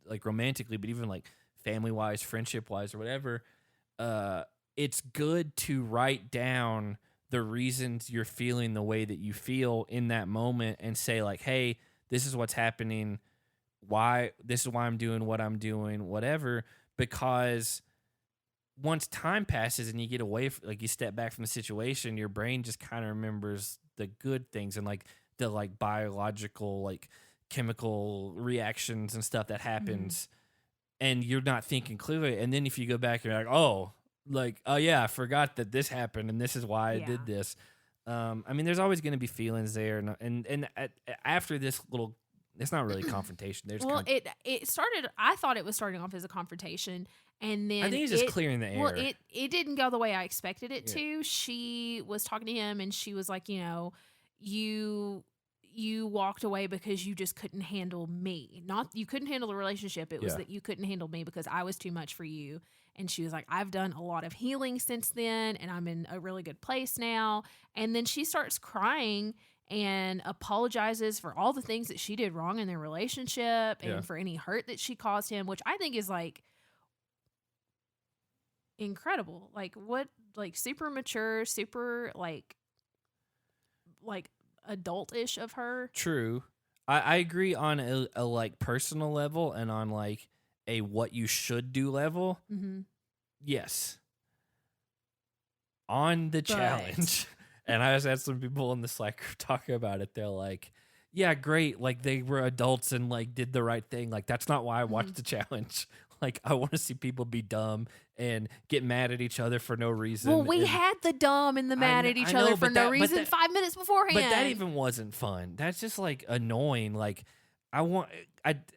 like romantically, but even like family wise, friendship wise, or whatever, it's good to write down the reasons you're feeling the way that you feel in that moment and say like, hey, this is what's happening. This is why I'm doing what I'm doing, whatever. Because once time passes and you get away, like you step back from the situation, your brain just kind of remembers the good things and like the like biological, like chemical reactions and stuff that happens, and you're not thinking clearly. And then if you go back, you're like, oh yeah, I forgot that this happened and this is why I did this. I mean, there's always going to be feelings there, and after this little it's not really a confrontation. There's
it started. I thought it was starting off as a confrontation, and then
I think he's just clearing the air.
Well, it didn't go the way I expected it to. She was talking to him, and she was like, you walked away because you just couldn't handle me. Not you couldn't handle the relationship. It was that you couldn't handle me because I was too much for you. And she was like, I've done a lot of healing since then, and I'm in a really good place now. And then she starts crying and apologizes for all the things that she did wrong in their relationship and for any hurt that she caused him, which I think is like incredible. Like super mature, super like adult-ish of her.
True. I agree on a like personal level and on like a what you should do level.
Mm-hmm.
Yes. On the challenge. And I just had some people in the Slack group talking about it. They're like, yeah, great. Like they were adults and like did the right thing. Like that's not why I watched the challenge. Like I want to see people be dumb and get mad at each other for no reason.
Well, we had the dumb and the mad at each other for no reason 5 minutes beforehand.
But that even wasn't fun. That's just like annoying. Like I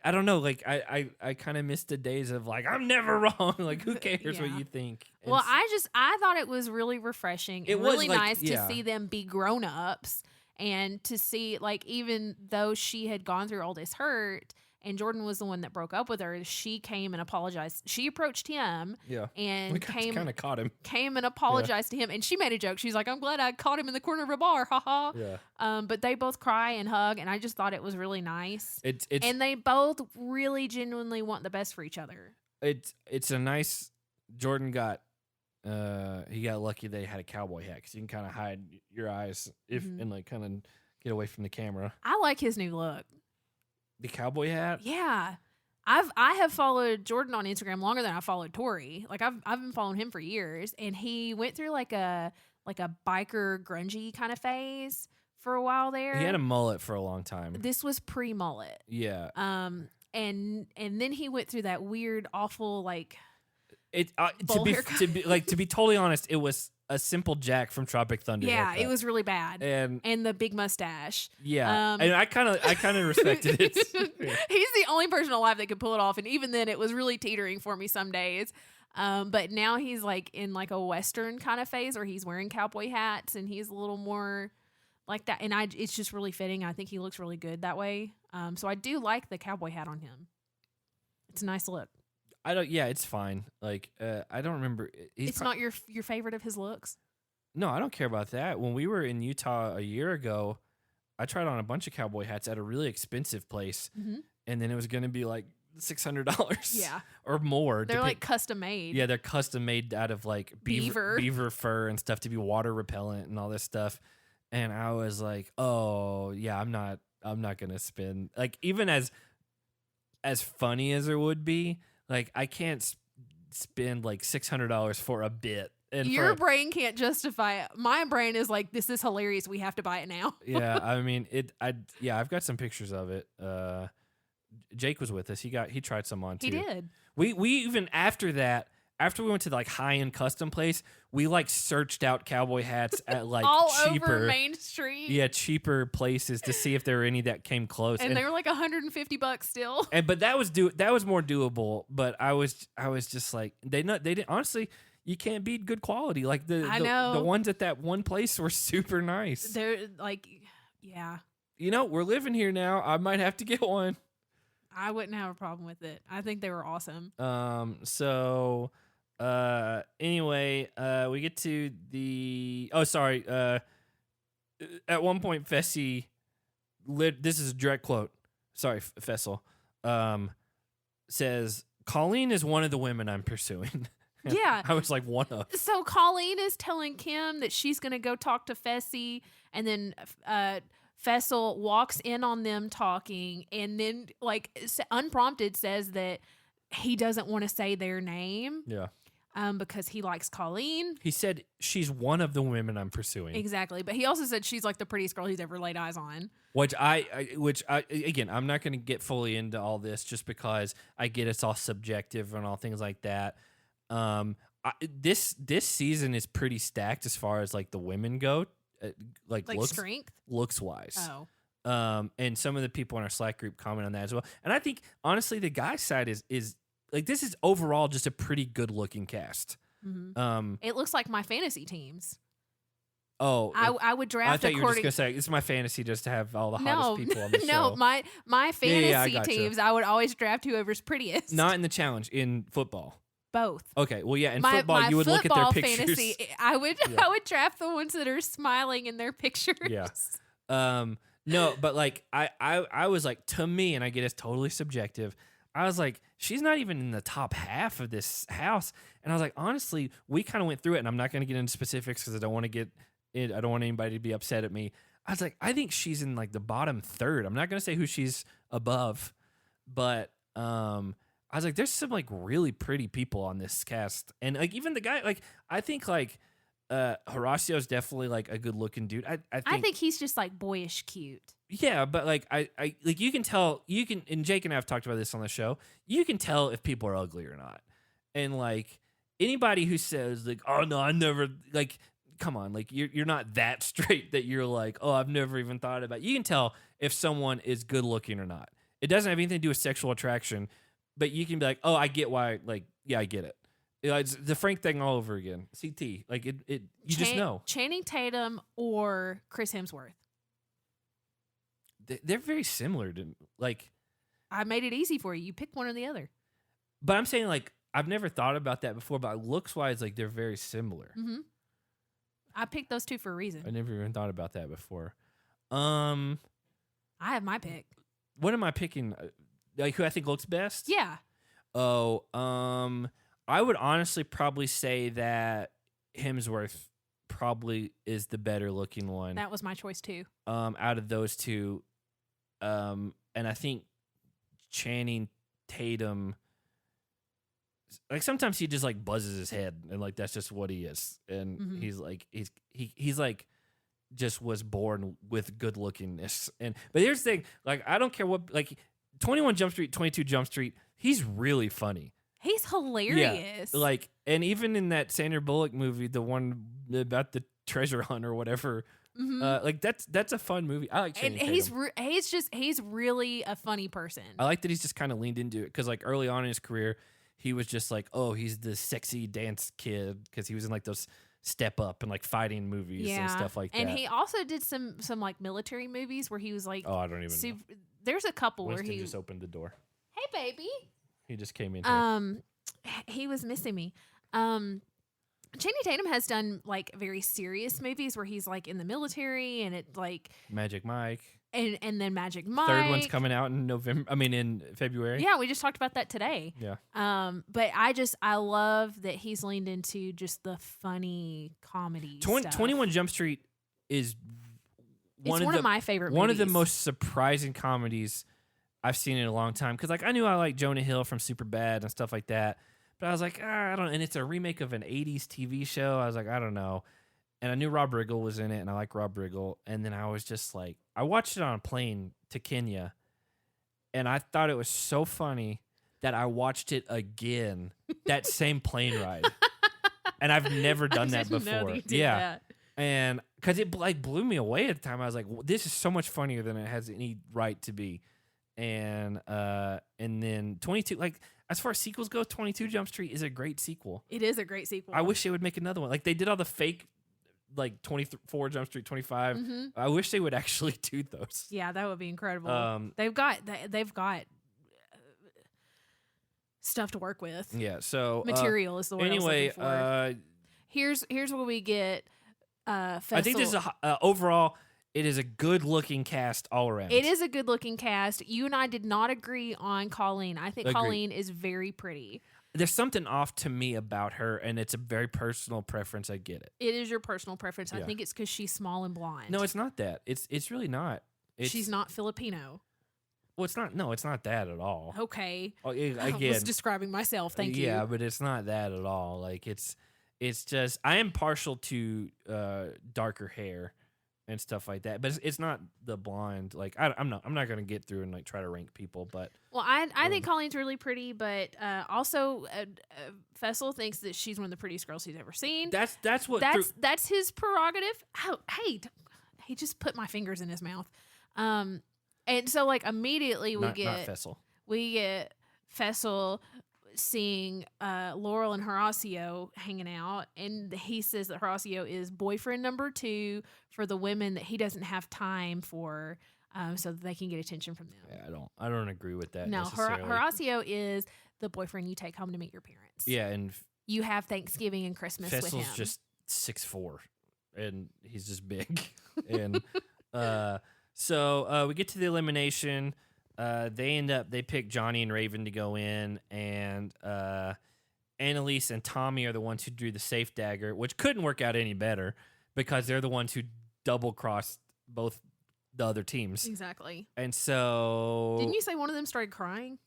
don't know. Like I kind of missed the days of like I'm never wrong. Like who cares what you think? And
well, I thought it was really refreshing. It was really nice to see them be grown ups and to see like even though she had gone through all this hurt. And Jordyn was the one that broke up with her. She came and apologized. She approached him.
Yeah.
And
kind of caught him.
Came and apologized to him. And she made a joke. She's like, I'm glad I caught him in the corner of a bar. Ha ha.
Yeah.
But they both cry and hug. And I just thought it was really nice.
It's
and they both really genuinely want the best for each other.
It's a nice. Jordyn got. He got lucky they had a cowboy hat because you can kind of hide your eyes and like kind of get away from the camera.
I like his new look.
The cowboy hat?
Yeah. I have followed Jordyn on Instagram longer than I followed Tori. Like I've been following him for years, and he went through like a biker grungy kind of phase for a while there.
He had a mullet for a long time.
This was pre-mullet.
Yeah.
And then he went through that weird, awful like
to be totally honest, it was a simple Jack from Tropic Thunder.
Yeah,
haircut.
it was really bad.
And
the big mustache.
Yeah. And I kind of respected it.
He's the only person alive that could pull it off, and even then it was really teetering for me some days. But now he's like in like a Western kind of phase where he's wearing cowboy hats and he's a little more like that. And it's just really fitting. I think he looks really good that way. So I do like the cowboy hat on him. It's a nice look.
Yeah, it's fine. Like, I don't remember.
It's not your favorite of his looks?
No, I don't care about that. When we were in Utah a year ago, I tried on a bunch of cowboy hats at a really expensive place. Mm-hmm. And then it was going to be like $600 or more.
They're like custom made.
Yeah, they're custom made out of like beaver fur and stuff to be water repellent and all this stuff. And I was like, oh, yeah, I'm not going to spend like even as funny as it would be. Like, I can't spend like $600 for a bit. And
your brain can't justify it. My brain is like, this is hilarious. We have to buy it now.
Yeah, I mean, I've got some pictures of it. Jake was with us. He tried some on too.
He did.
We even after that, after we went to the like high-end custom place, we like searched out cowboy hats at like
all
cheaper
over Main Street.
Yeah, cheaper places to see if there were any that came close.
And they were like $150 still.
But that was more doable. But I was just like they didn't honestly. You can't beat good quality. Like the ones at that one place were super nice.
They're like, yeah.
We're living here now. I might have to get one.
I wouldn't have a problem with it. I think they were awesome.
So. Anyway, we get to the. Oh, sorry. At one point, Fessy. This is a direct quote. Sorry, Fessel. Says Colleen is one of the women I'm pursuing.
Yeah,
I was like one of.
So Colleen is telling Kim that she's gonna go talk to Fessy, and then Fessel walks in on them talking, and then like unprompted says that he doesn't want to say their name.
Yeah.
Because he likes Colleen.
He said she's one of the women I'm pursuing.
Exactly, but he also said she's like the prettiest girl he's ever laid eyes on.
Which again, I'm not going to get fully into all this just because I get it's all subjective and all things like that. This season is pretty stacked as far as like the women go, like
strength,
looks wise.
Oh,
And some of the people in our Slack group comment on that as well. And I think honestly, the guy side is like this is overall just a pretty good looking cast.
Mm-hmm. It looks like my fantasy teams.
Oh,
I would draft.
I thought you were just gonna say it's my fantasy just to have all the hottest people on the show.
No, my fantasy teams. I would always draft whoever's prettiest.
Not in the challenge, in football.
Both.
Okay, well, yeah, in football, you would look at their pictures.
Fantasy, I would draft the ones that are smiling in their pictures.
Yeah. No, but like I was like, to me, and I get it's totally subjective. I was like, she's not even in the top half of this house, and I was like, honestly, we kind of went through it, and I'm not going to get into specifics because I don't want anybody to be upset at me. I was like, I think she's in like the bottom third. I'm not going to say who she's above, but I was like, there's some like really pretty people on this cast. And like even the guy, like I think like Horacio's definitely like a good looking dude. I think
he's just like boyish cute.
Yeah, but like I like you can tell, and Jake and I have talked about this on the show, you can tell if people are ugly or not. And like anybody who says like, oh no, I never, like, come on, like you're not that straight that you're like, oh, I've never even thought about it. You can tell if someone is good looking or not. It doesn't have anything to do with sexual attraction, but you can be like, oh, I get why, like, yeah, I get it. It's the Frank thing all over again. CT, like you just know.
Channing Tatum or Chris Hemsworth.
They're very similar to, like.
I made it easy for you. You pick one or the other.
But I'm saying, like, I've never thought about that before, but looks wise, like, they're very similar.
Mm-hmm. I picked those two for a reason.
I never even thought about that before. I
have my pick.
What am I picking? Like, who I think looks best?
Yeah.
Oh, I would honestly probably say that Hemsworth probably is the better looking one.
That was my choice too.
Out of those two, and I think Channing Tatum, like sometimes he just like buzzes his head and like that's just what he is, and he's like he's like just was born with good lookingness. And but here's the thing, like I don't care what, like 21 Jump Street, 22 Jump Street, he's really funny.
He's hilarious.
Yeah, like, and even in that Sandra Bullock movie, the one about the treasure hunt or whatever, like that's a fun movie. I like Channing Tatum.
He's really a funny person.
I like that he's just kind of leaned into it because like early on in his career, he was just like, oh, he's the sexy dance kid because he was in like those Step Up and like fighting movies and stuff like that.
And he also did some like military movies where he was like,
oh, I don't even know.
There's a couple
Winston
where he
just opened the door.
Hey, baby.
He just came in here.
He was missing me. Channing Tatum has done like very serious movies where he's like in the military and it like
Magic Mike.
And then Magic Mike.
Third one's coming out in in February.
Yeah, we just talked about that today.
Yeah.
But I love that he's leaned into just the funny comedy stuff.
21 Jump Street is one
of my favorite movies.
One of the most surprising comedies I've seen in a long time. Because like I knew I liked Jonah Hill from Superbad and stuff like that. But I was like, I don't know. And it's a remake of an 80s TV show. I was like, I don't know. And I knew Rob Riggle was in it, and I like Rob Riggle. And then I was just like, I watched it on a plane to Kenya, and I thought it was so funny that I watched it again, that same plane ride. And I've never done that before.
That.
And because it like blew me away at the time. I was like, this is so much funnier than it has any right to be. And then 22, like as far as sequels go, 22 Jump Street is a great sequel.
It is a great sequel.
I wish they would make another one. Like they did all the fake, like 24 Jump Street, 25. I wish they would actually do those.
Yeah, that would be incredible. They've got stuff to work with.
Yeah. So
material is the word.
Anyway,
here's where we get.
I think this is overall. It is a good-looking cast all around.
It is a good-looking cast. You and I did not agree on Colleen. I think Colleen is very pretty.
There's something off to me about her, and it's a very personal preference. I get it.
It is your personal preference. Yeah. I think it's because she's small and blonde.
No, it's not that. It's really not.
She's not Filipino.
Well, it's not. No, it's not that at all.
Okay.
Again,
I was describing myself. Thank you.
Yeah, but it's not that at all. Like it's just I am partial to darker hair and stuff like that, but it's not the blonde. Like I'm not gonna get through and like try to rank people, but
I think Colleen's really pretty, but also Fessel thinks that she's one of the prettiest girls he's ever seen. That's his prerogative. Oh, hey, he just put my fingers in his mouth. And so like immediately
not Fessel.
We get Fessel seeing Laurel and Horacio hanging out, and he says that Horacio is boyfriend number 2 for the women that he doesn't have time for, so that they can get attention from them.
Yeah, I don't agree with that.
No,
necessarily.
Horacio is the boyfriend you take home to meet your parents.
Yeah, and
you have Thanksgiving and Christmas
Fessel's
with him.
Just 6'4", and he's just big. And so we get to the elimination. They pick Johnny and Raven to go in, and Annalise and Tommy are the ones who drew the safe dagger, which couldn't work out any better because they're the ones who double-crossed both the other teams.
Exactly.
And so...
Didn't you say one of them started crying?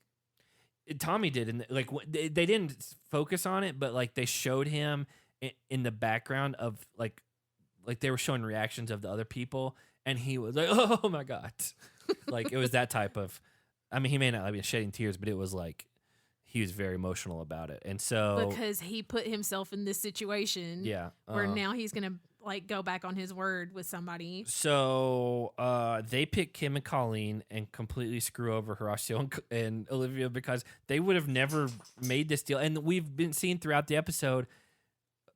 Tommy did, and like they didn't focus on it, but like they showed him in the background of like they were showing reactions of the other people, and he was like, "Oh my god!" Like it was that type of. I mean, he may not have been shedding tears, but it was like he was very emotional about it, and so
because he put himself in this situation,
yeah,
where now he's gonna like go back on his word with somebody.
So they pick Kim and Colleen and completely screw over Horacio and Olivia because they would have never made this deal. And we've been seeing throughout the episode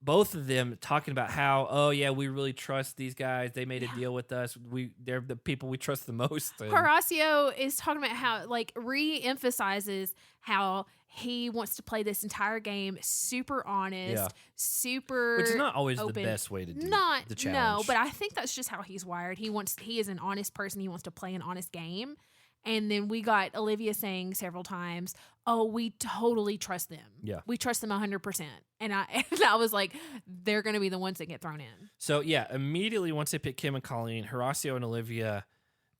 both of them talking about how, oh yeah, we really trust these guys. They made a deal with us. They're the people we trust the most. And
Horacio is talking about how like re-emphasizes how he wants to play this entire game super honest, super
which is not always
open.
The best way to do the challenge.
No, but I think that's just how he's wired. He is an honest person. He wants to play an honest game. And then we got Olivia saying several times, "Oh, we totally trust them.
Yeah,
we trust them 100%." And I was like, they're going to be the ones that get thrown in.
So yeah, immediately once they pick Kim and Colleen, Horacio and Olivia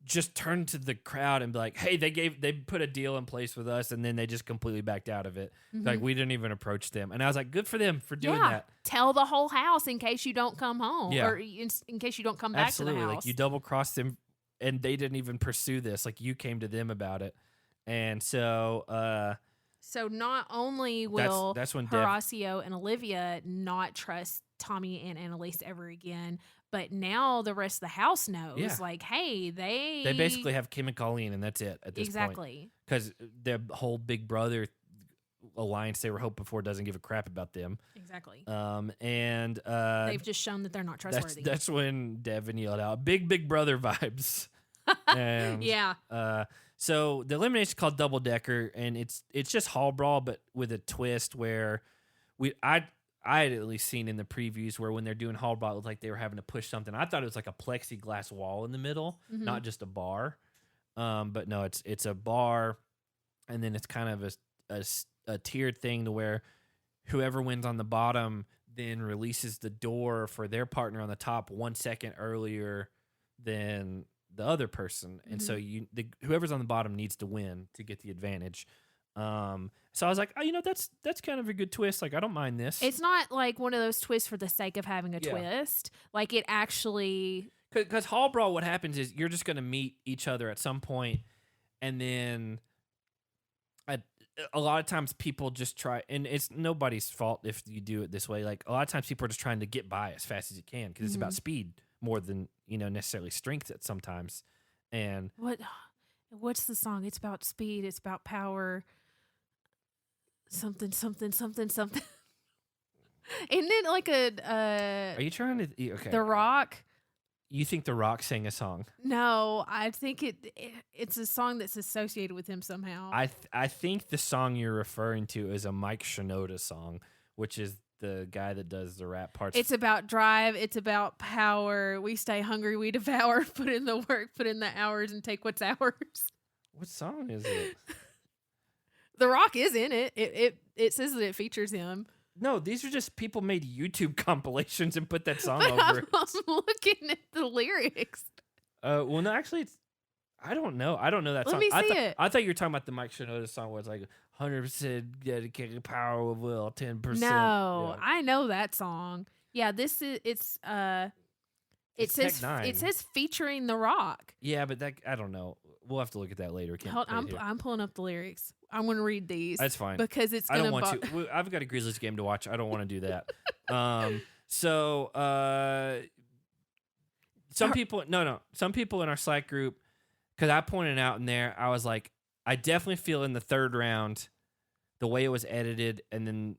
just turned to the crowd and be like, "Hey, they put a deal in place with us," and then they just completely backed out of it. Mm-hmm. Like we didn't even approach them, and I was like, "Good for them for doing that."
Tell the whole house in case you don't come home, or in case you don't come back to the house.
Like you double crossed them. And they didn't even pursue this. Like, you came to them about it. And so...
so not only will that's when Horacio and Olivia not trust Tommy and Annalise ever again, but now the rest of the house knows. Like, hey, they
basically have Kim and Colleen, and that's it at this point.
Exactly.
Because the whole Big Brother alliance they were hoping for doesn't give a crap about them.
Exactly.
And
they've just shown that they're not trustworthy.
That's when Devin yelled out, Big Brother vibes. And so the elimination is called Double Decker, and it's just Hall Brawl, but with a twist where I had at least seen in the previews where when they're doing Hall Brawl, it looked like they were having to push something. I thought it was like a plexiglass wall in the middle, not just a bar. But no, it's a bar, and then it's kind of a tiered thing to where whoever wins on the bottom then releases the door for their partner on the top 1 second earlier than the other person. And so whoever's on the bottom needs to win to get the advantage. So I was like, oh, that's kind of a good twist. Like, I don't mind this.
It's not like one of those twists for the sake of having a twist. Like, it actually...
Because Hall Brawl, what happens is you're just going to meet each other at some point, and then... a lot of times people just try, and it's nobody's fault if you do it this way. Like a lot of times people are just trying to get by as fast as you can because it's about speed more than necessarily strength at sometimes. And
what's the song? It's about speed. It's about power. Something. And then like
are you trying to? Okay.
The Rock.
You think The Rock sang a song?
No, I think it's a song that's associated with him somehow.
I think the song you're referring to is a Mike Shinoda song, which is the guy that does the rap parts.
It's about drive. It's about power. We stay hungry. We devour. Put in the work. Put in the hours and take what's ours.
What song is it?
The Rock is in it. It says that it features him.
No, these are just people made YouTube compilations and put that song over it.
I'm looking at the lyrics.
Well, no, actually, I don't know. I don't know that song.
Let me see it.
I thought you were talking about the Mike Shinoda song where it's like 100% dedicated, power of will, 10%.
No, I know that song. Yeah, this is it says featuring The Rock.
Yeah, but that I don't know. We'll have to look at that later.
I'm pulling up the lyrics. I'm going to read these.
That's fine.
Because it's going to...
I don't want to. I've got a Grizzlies game to watch. I don't want to do that. Some people in our Slack group because I pointed out in there, I was like, I definitely feel in the third round, the way it was edited and then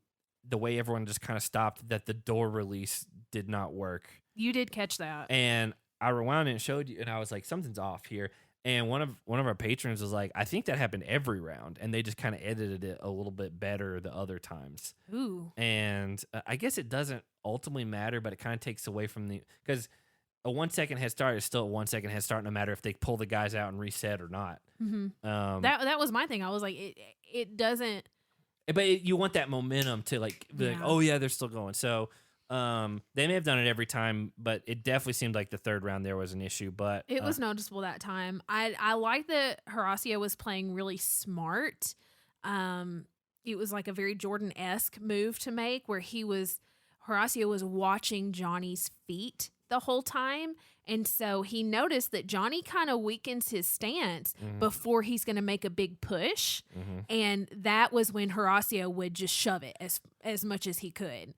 the way everyone just kind of stopped, that the door release did not work.
You did catch that.
And I rewound it and showed you, and I was like, something's off here. And one of our patrons was like, I think that happened every round, and they just kind of edited it a little bit better the other times.
Ooh.
And I guess it doesn't ultimately matter, but it kind of takes away from because a 1 second head start is still a 1 second head start, no matter if they pull the guys out and reset or not.
Mm-hmm. That was my thing. I was like, it doesn't.
But you want that momentum to be like, oh yeah, they're still going. So they may have done it every time, but it definitely seemed like the third round there was an issue. But
it was noticeable that time. I like that Horacio was playing really smart. It was like a very Jordyn-esque move to make, where Horacio was watching Johnny's feet the whole time. And so he noticed that Johnny kind of weakens his stance before he's going to make a big push. And that was when Horacio would just shove it as much as he could.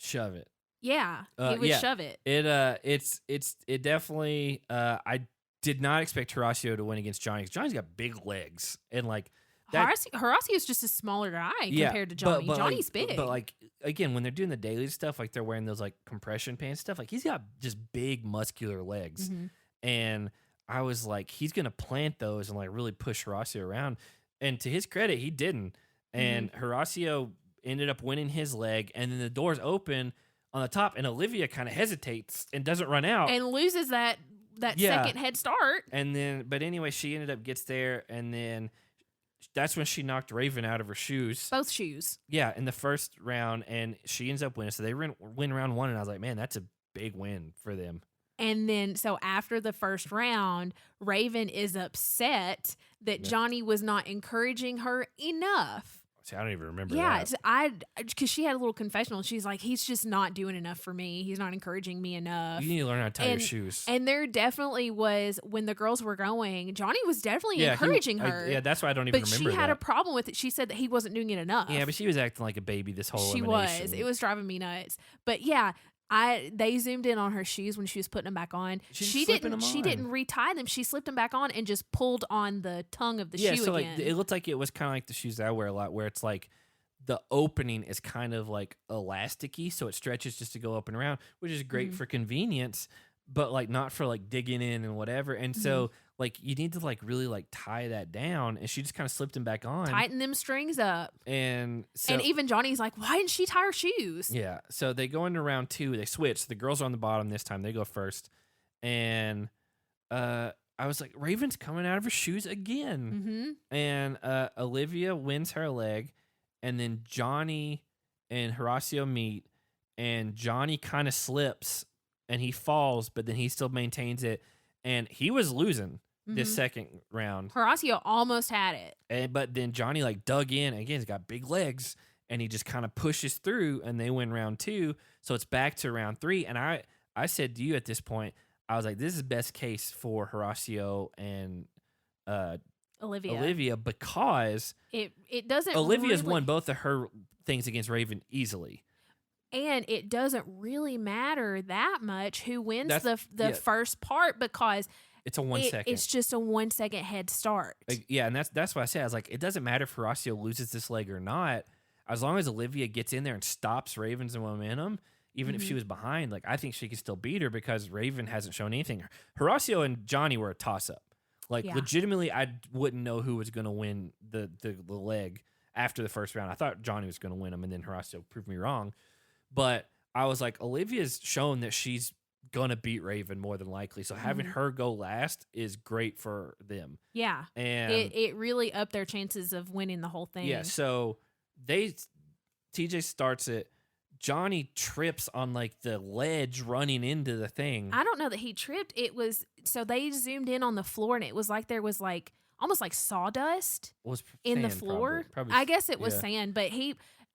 Shove it.
Yeah, he would shove it.
It definitely. I did not expect Horacio to win against Johnny. Johnny's got big legs, and
Horacio's just a smaller guy compared to Johnny.
But
Johnny's big.
But again, when they're doing the daily stuff, they're wearing those compression pants stuff. He's got just big muscular legs, and I was like, he's gonna plant those and really push Horacio around. And to his credit, he didn't. And Horacio ended up winning his leg, and then the doors open on the top, and Olivia kind of hesitates and doesn't run out
and loses that second head start.
And then, but anyway, she gets there, and then that's when she knocked Raven out of her shoes.
Both shoes.
Yeah, in the first round, and she ends up winning. So they win round one, and I was like, man, that's a big win for them.
And then, so after the first round, Raven is upset that Johnny was not encouraging her enough.
See, I don't even remember
that.
Yeah,
because she had a little confessional. She's like, he's just not doing enough for me. He's not encouraging me enough.
You need to learn how to tie your shoes.
And there definitely was, when the girls were going, Johnny was definitely encouraging her.
That's why I don't even remember that.
But she had a problem with it. She said that he wasn't doing it enough.
Yeah, but she was acting like a baby this whole elimination.
She was. It was driving me nuts. But yeah, they zoomed in on her shoes when she was putting them back on. She didn't retie them. She slipped them back on and just pulled on the tongue of the shoe
so
again.
It looked like it was kind of like the shoes that I wear a lot, where it's the opening is kind of elasticy, so it stretches just to go up and around, which is great for convenience, but not for digging in and whatever. And so you need to really tie that down, and she just kind of slipped them back on.
Tighten them strings up.
And
even Johnny's like, why didn't she tie her shoes?
Yeah. So they go into round two, they switch. The girls are on the bottom this time. They go first. And I was like, Raven's coming out of her shoes again. And Olivia wins her leg, and then Johnny and Horacio meet, and Johnny kind of slips and he falls, but then he still maintains it. And he was losing this second round.
Horacio almost had it.
But then Johnny dug in. Again, he's got big legs, and he just kind of pushes through, and they win round two. So it's back to round three. And I said to you at this point, I was like, this is best case for Horacio and Olivia, because
it doesn't.
Olivia's won both of her things against Raven easily.
And it doesn't really matter that much who wins the first part, because
it's a 1 second.
It's just a 1 second head start.
And that's what I said. I was like, it doesn't matter if Horacio loses this leg or not, as long as Olivia gets in there and stops Raven's momentum. Even if she was behind, I think she could still beat her, because Raven hasn't shown anything. Horacio and Johnny were a toss up. Legitimately, I wouldn't know who was going to win the leg after the first round. I thought Johnny was going to win them, and then Horacio proved me wrong. But I was like, Olivia's shown that she's going to beat Raven more than likely. So having her go last is great for them.
Yeah.
And
it really upped their chances of winning the whole thing.
Yeah. So TJ starts it. Johnny trips on the ledge running into the thing.
I don't know that he tripped. It was, so they zoomed in on the floor, and it was like there was almost like sawdust in the floor. Probably, I guess it was sand, but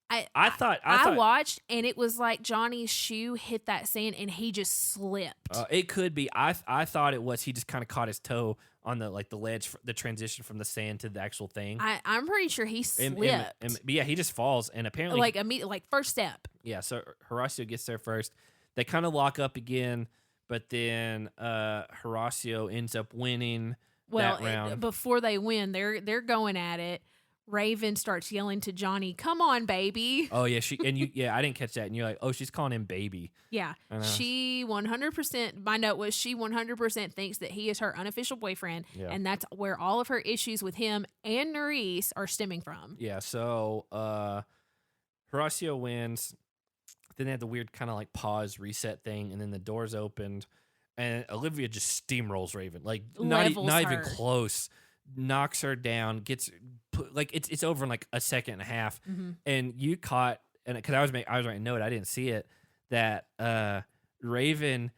I watched, and it was like Johnny's shoe hit that sand, and he just slipped.
It could be. I thought it was he just kind of caught his toe on the ledge, the transition from the sand to the actual thing.
I'm pretty sure he slipped.
But yeah, he just falls, and apparently
immediately, first step.
Yeah, so Horacio gets there first. They kind of lock up again, but then Horacio ends up winning.
Well,
that round.
Before they win, they're going at it. Raven starts yelling to Johnny, "Come on, baby!"
Oh yeah, I didn't catch that, and you're like, oh, she's calling him baby.
Yeah, she 100%. My note was she 100% thinks that he is her unofficial boyfriend, and that's where all of her issues with him and Nerys are stemming from.
Yeah, so Horacio wins. Then they had the weird kind of like pause reset thing, and then the doors opened, and Olivia just steamrolls Raven, like not even close. Knocks her down, it's over in like a second and a half, and you caught, and because I was writing a note, I didn't see it, that Raven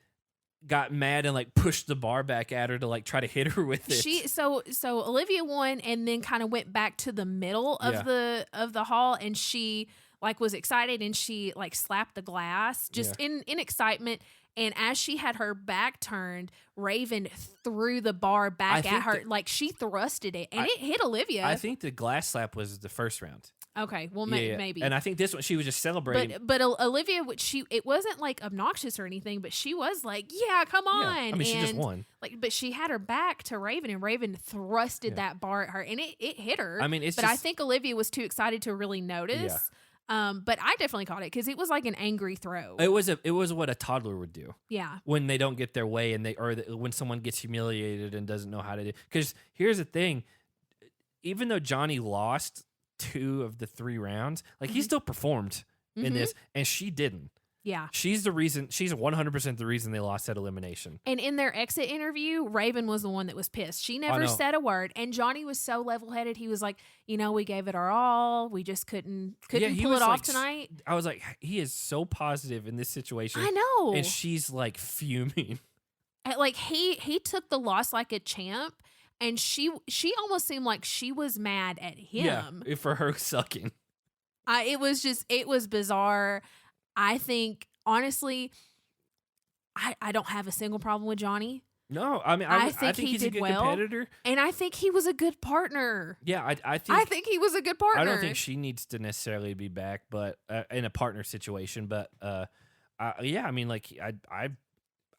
got mad and like pushed the bar back at her to like try to hit her with it.
So Olivia won and then kind of went back to the middle of the hall, and she like was excited and she like slapped the glass just in excitement. And as she had her back turned, Raven threw the bar back at her. Like, she thrusted it, and it hit Olivia.
I think the glass slap was the first round.
Okay, well, maybe.
And I think this one, she was just celebrating.
But Olivia, it wasn't, like, obnoxious or anything, but she was like, yeah, come on.
Yeah. I mean, she just won.
Like, but she had her back to Raven, and Raven thrusted that bar at her, and it hit her.
I mean,
I think Olivia was too excited to really notice. Yeah. But I definitely caught it because it was like an angry throw.
It was what a toddler would do.
Yeah.
When they don't get their way and when someone gets humiliated and doesn't know how to do. Because here's the thing, even though Johnny lost 2 of the 3 rounds, like he still performed in this, and she didn't.
Yeah.
She's the reason. She's 100% the reason they lost that elimination.
And in their exit interview, Raven was the one that was pissed. She never said a word. And Johnny was so level-headed. He was like, we gave it our all. We just couldn't pull it off tonight.
I was like, he is so positive in this situation.
I know.
And she's like fuming.
Like he took the loss like a champ. And she almost seemed like she was mad at him.
Yeah, for her sucking.
It was bizarre. I think, honestly, I don't have a single problem with Johnny.
No, I mean, I think he's a good competitor.
And I think he was a good partner.
Yeah, I
think he was a good partner.
I don't think she needs to necessarily be back, but in a partner situation. But I mean, like, I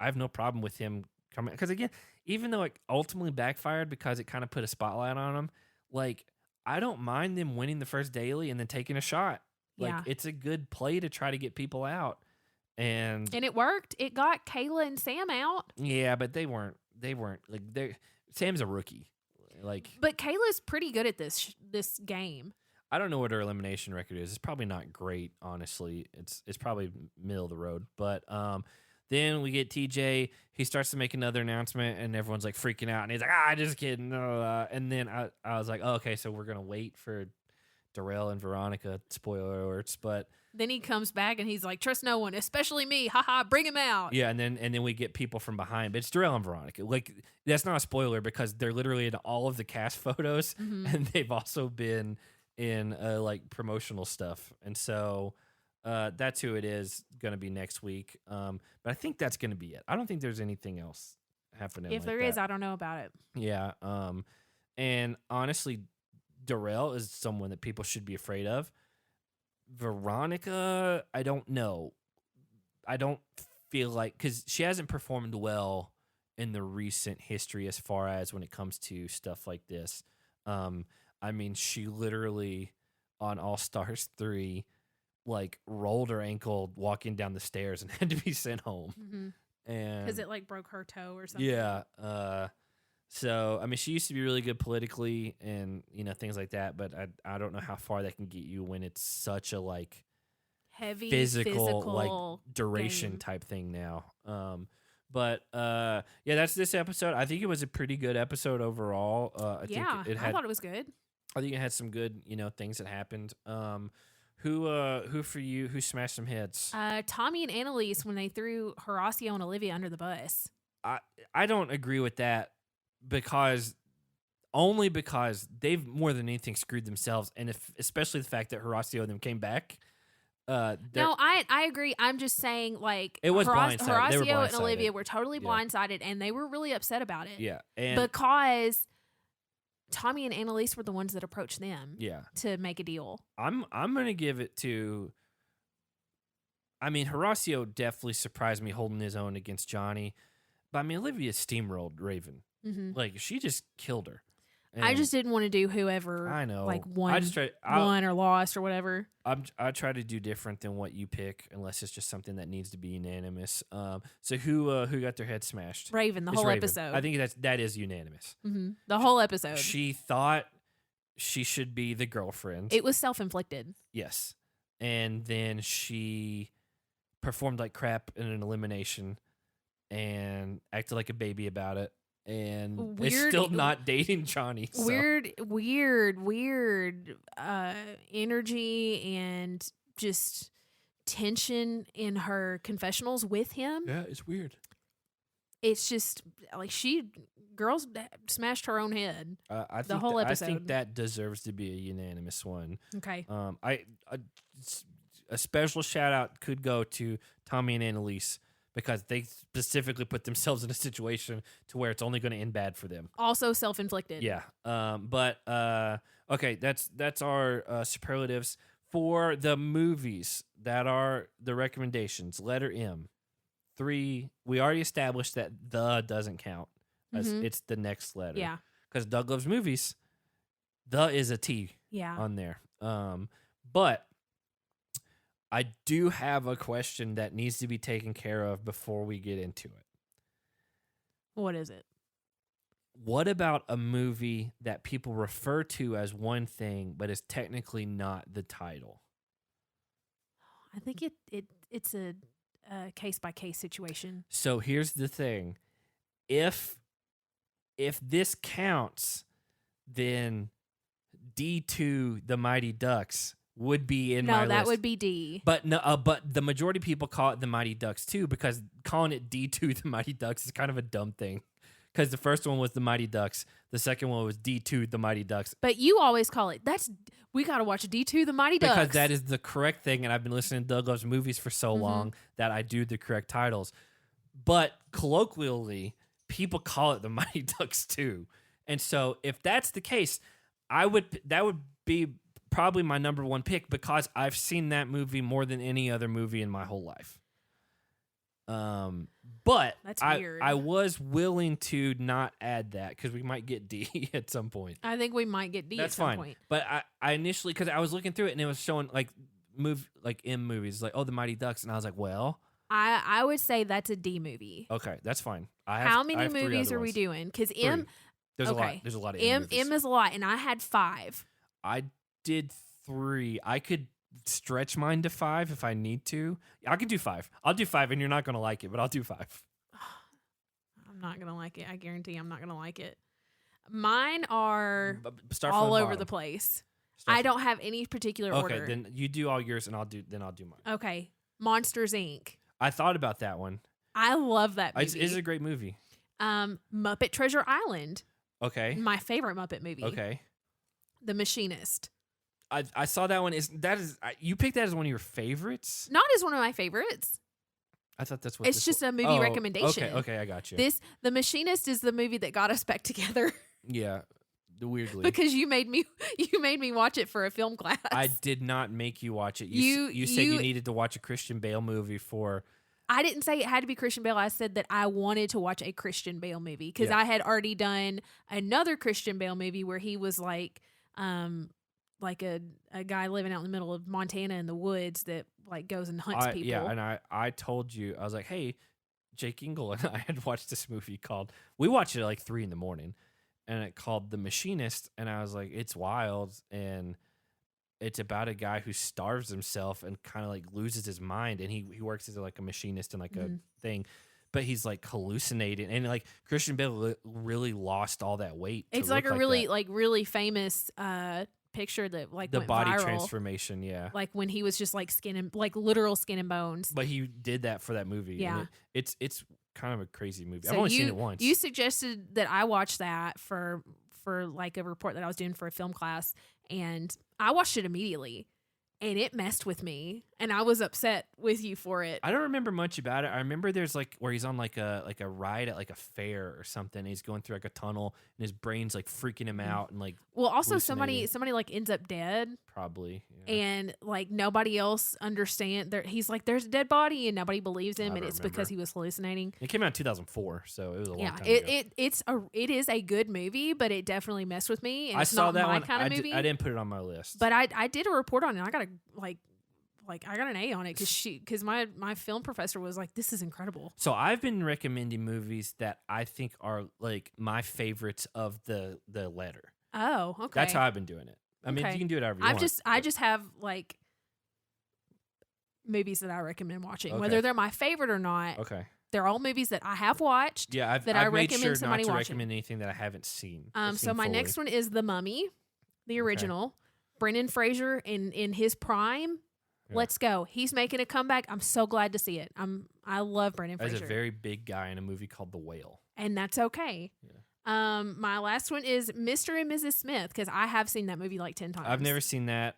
have no problem with him coming. Because, again, even though it ultimately backfired because it kind of put a spotlight on him, like, I don't mind them winning the first daily and then taking a shot. Like, it's a good play to try to get people out. And
it worked. It got Kayla and Sam out.
Yeah, but they weren't like Sam's a rookie. Like,
but Kayla's pretty good at this game.
I don't know what her elimination record is. It's probably not great, honestly. It's probably middle of the road. But then we get TJ. He starts to make another announcement, and everyone's like freaking out. And he's like, just kidding. And then I was like, oh, okay, so we're gonna wait for Darrell and Veronica, spoiler alerts, but
then he comes back and he's like, trust no one, especially me. Haha, bring him out.
Yeah, and then we get people from behind, but it's Darrell and Veronica. Like, that's not a spoiler because they're literally in all of the cast photos, and they've also been in like promotional stuff, and so that's who it is going to be next week. But I think that's going to be it. I don't think there's anything else happening.
If there is, I don't know about it.
Yeah, and honestly, Darrell is someone that people should be afraid of. Veronica, I don't know. I don't feel like, because she hasn't performed well in the recent history as far as when it comes to stuff like this. I mean, she literally on All Stars 3, like, rolled her ankle walking down the stairs and had to be sent home. And
because it like broke her toe or something.
Yeah. So, I mean, she used to be really good politically and, things like that, but I don't know how far that can get you when it's such a, like,
heavy
physical like, duration
game.
Type thing now. But that's this episode. I think it was a pretty good episode overall. I
thought it was good.
I think it had some good, things that happened. Who for you, who smashed some heads?
Tommy and Annalise when they threw Horacio and Olivia under the bus.
I don't agree with that. Because they've more than anything screwed themselves, and especially the fact that Horacio and them came back.
No, I agree. I'm just saying, like,
it was blindsided.
Horacio and Olivia were totally blindsided, and they were really upset about it.
Yeah,
because Tommy and Annalise were the ones that approached them.
Yeah,
to make a deal.
I'm gonna give it to. I mean, Horacio definitely surprised me holding his own against Johnny, but I mean, Olivia steamrolled Raven.
Mm-hmm.
Like she just killed her.
I just didn't want to do whoever.
I know.
Like won or lost or whatever.
I try to do different than what you pick, unless it's just something that needs to be unanimous. So who got their head smashed?
Raven. The whole episode.
I think that is unanimous.
Mm-hmm. The whole episode.
She thought she should be the girlfriend.
It was self-inflicted.
Yes, and then she performed like crap in an elimination and acted like a baby about it. And is still not dating Johnny. So.
Weird energy and just tension in her confessionals with him.
Yeah, it's weird.
It's just like girls smashed her own head. The whole episode.
I think that deserves to be a unanimous one.
Okay.
A special shout out could go to Tommy and Annalise, because they specifically put themselves in a situation to where it's only going to end bad for them.
Also self-inflicted.
Yeah. Okay, that's our superlatives. For the movies that are the recommendations, letter M. 3, we already established that the doesn't count. As it's the next letter.
Yeah.
Because Doug Loves Movies, the is a T on there. But I do have a question that needs to be taken care of before we get into it.
What is it?
What about a movie that people refer to as one thing, but is technically not the title?
I think it's a case-by-case situation.
So here's the thing. If this counts, then D2, The Mighty Ducks, would be in my list.
No, that would be D.
But no, but the majority of people call it The Mighty Ducks too, because calling it D2 The Mighty Ducks is kind of a dumb thing. Because the first one was The Mighty Ducks, the second one was D2 The Mighty Ducks.
But you always call it we gotta watch D2 The Mighty Ducks.
Because that is the correct thing, and I've been listening to Doug Loves Movies for so long that I do the correct titles. But colloquially, people call it The Mighty Ducks too. And so if that's the case, that would be probably my number one pick, because I've seen that movie more than any other movie in my whole life. But
that's weird.
I was willing to not add that because we might get D at some point.
I think we might get D at some point.
But I initially, because I was looking through it and it was showing like M movies, like, oh, The Mighty Ducks, and I was like, well,
I would say that's a D movie.
Okay, that's fine.
How many movies are we doing? Because M,
there's a lot. There's a lot of M movies.
M is a lot, and I had 5.
I did 3. I could stretch mine to 5 if I need to. I could do 5. I'll do 5, and you're not gonna like it, but I'll do 5.
I'm not gonna like it. I guarantee I'm not gonna like it. Mine are
all
over the place. I don't have any particular order.
Okay, then you do all yours, and I'll do mine.
Okay, Monsters Inc.
I thought about that one.
I love that movie.
It's a great movie.
Muppet Treasure Island.
Okay.
My favorite Muppet movie.
Okay.
The Machinist.
I saw that one. You picked that as one of your favorites?
Not as one of my favorites.
I thought that's what
it's just a movie recommendation.
Okay, I got you.
The Machinist is the movie that got us back together.
Yeah, weirdly.
Because you made me watch it for a film class.
I did not make you watch it. You said you needed to watch a Christian Bale movie for.
I didn't say it had to be Christian Bale. I said that I wanted to watch a Christian Bale movie because I had already done another Christian Bale movie where he was like a guy living out in the middle of Montana in the woods that like goes and hunts people.
Yeah, and I told you, I was like, hey, Jake Ingle and I had watched this movie we watched it at like 3 a.m, and it called The Machinist, and I was like, it's wild, and it's about a guy who starves himself and kind of like loses his mind, and he works as like a machinist and like a thing, but he's like hallucinating, and like Christian Bale really lost all that weight.
It's like a really famous picture that like
the
went
body
viral.
Transformation, yeah.
Like when he was just like skin and like literal skin and bones.
But he did that for that movie.
Yeah,
and it's kind of a crazy movie.
So
I've only seen it once.
You suggested that I watch that for like a report that I was doing for a film class, and I watched it immediately. and it messed with me, and I was upset with you for it.
I don't remember much about it. I remember there's like where he's on like a ride at like a fair or something. And he's going through like a tunnel, and his brain's like freaking him out, and like
well, also somebody like ends up dead,
probably,
and like nobody else understand. He's like, there's a dead body, and nobody believes him, and it's because he was hallucinating.
It came out in 2004, so it was a long time
ago. It is a good movie, but it definitely messed with me. And
I
it's
saw
not
that
my
one.
kind of movie.
I didn't put it on my list,
but I did a report on it. And I got a I got an A on it because my film professor was like, this is incredible.
So I've been recommending movies that I think are like my favorites of the letter.
Oh, okay.
That's how I've been doing it. I mean, you can do it however you want.
I just have like movies that I recommend watching, whether they're my favorite or not.
Okay.
They're all movies that I have watched.
Yeah, I've
I
made
recommend
sure
somebody
not to
watching.
recommend anything that I haven't seen.
So my next one is The Mummy, the original. Okay. Brendan Fraser in his prime. Yeah. Let's go. He's making a comeback. I'm so glad to see it. I love Brendan Fraser.
As a very big guy in a movie called The Whale.
And that's okay. Yeah. My last one is Mr. and Mrs. Smith, because I have seen that movie like 10 times.
I've never seen that.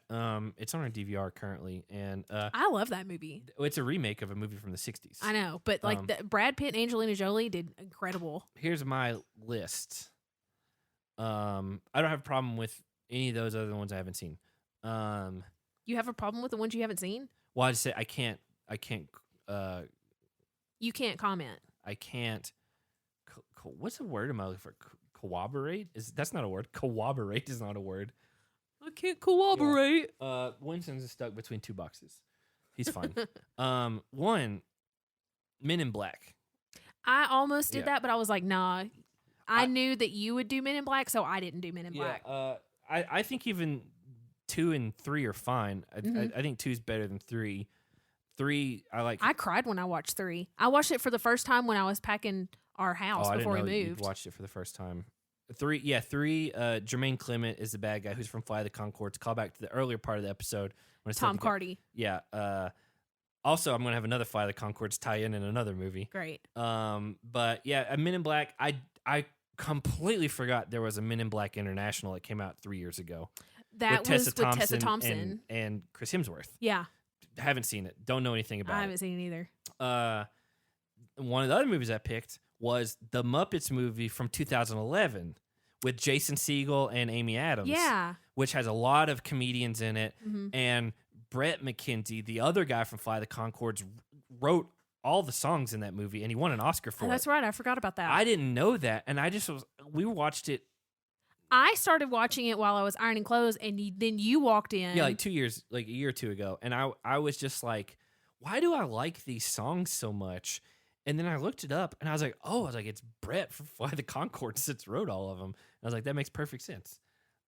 It's on our DVR currently, and
I love that movie.
It's a remake of a movie from the 60s.
I know, but like Brad Pitt and Angelina Jolie did incredible.
Here's my list. I don't have a problem with any of those other ones I haven't seen.
You have a problem with the ones you haven't seen?
Well, I just say I can't.
You can't comment.
I can't. What's the word am I looking for? Corroborate? That's not a word. Corroborate is not a word.
I can't corroborate.
Yeah. Winston's stuck between two boxes. He's fine. One, Men in Black.
I almost did that, but I was like, nah. I knew that you would do Men in Black, so I didn't do Men in Black.
I think even 2 and 3 are fine. I think 2 is better than 3. 3, I like.
I cried when I watched 3. I watched it for the first time when I was packing our house before we moved.
You watched it for the first time. 3. Jermaine Clement is the bad guy who's from Fly the Conchords. Call back to the earlier part of the episode when
Tom Hardy.
Yeah. Also, I'm gonna have another Fly the Conchords tie-in another movie.
Great.
But yeah, Men in Black. I completely forgot there was a Men in Black International that came out 3 years ago.
That was with Tessa Thompson
and Chris Hemsworth.
Yeah.
Haven't seen it. Don't know anything about it.
I haven't seen it either.
One of the other movies I picked was the Muppets movie from 2011 with Jason Segel and Amy Adams.
Yeah.
Which has a lot of comedians in it.
Mm-hmm.
And Brett McKenzie, the other guy from Fly the Conchords, wrote all the songs in that movie, and he won an Oscar for it.
That's right. I forgot about that.
I didn't know that, and we watched it.
I started watching it while I was ironing clothes, and then you walked in.
Yeah, like 2 years, like a year or two ago. And I was just like, why do I like these songs so much? And then I looked it up, and I was like, it's Brett from Fly the Conchords that's wrote all of them. And I was like, that makes perfect sense.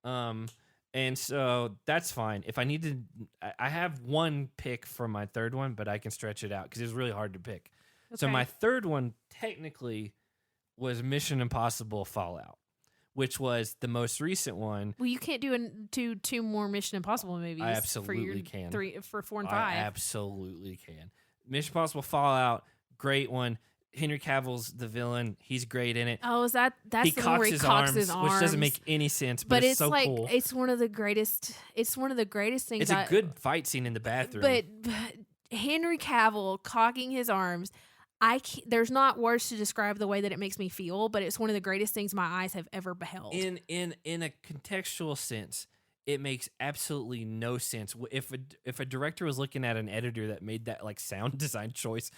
And so that's fine. If I need to, I have one pick for my third one, but I can stretch it out because it's really hard to pick. Okay. So my third one technically was Mission Impossible Fallout, which was the most recent one.
Well, you can't do two more Mission Impossible movies.
I absolutely can.
For 4 and 5.
I absolutely can. Mission Impossible Fallout, great one. Henry Cavill's the villain. He's great in it.
Oh, that's the one where he cocks his arms,
which doesn't make any sense, but it's so
like,
cool.
It's one of the greatest. It's one of the greatest things.
It's a good fight scene in the bathroom.
But Henry Cavill cocking his arms, there's not words to describe the way that it makes me feel. But it's one of the greatest things my eyes have ever beheld.
In a contextual sense, it makes absolutely no sense. If a director was looking at an editor that made that like sound design choice.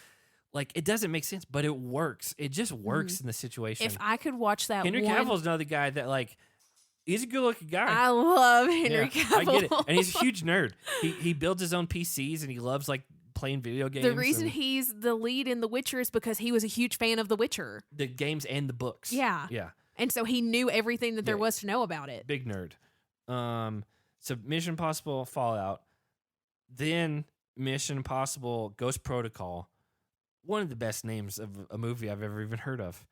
Like, it doesn't make sense, but it works. It just works in the situation.
If I could watch that
Henry Cavill's another guy that, like, he's a good-looking guy.
I love Henry Cavill.
I get it. And he's a huge nerd. He builds his own PCs, and he loves, like, playing video games.
The reason he's the lead in The Witcher is because he was a huge fan of The Witcher.
The games and the books.
Yeah.
Yeah.
And so he knew everything that there was to know about it.
Big nerd. So Mission Impossible Fallout. Then Mission Impossible Ghost Protocol. One of the best names of a movie I've ever even heard of.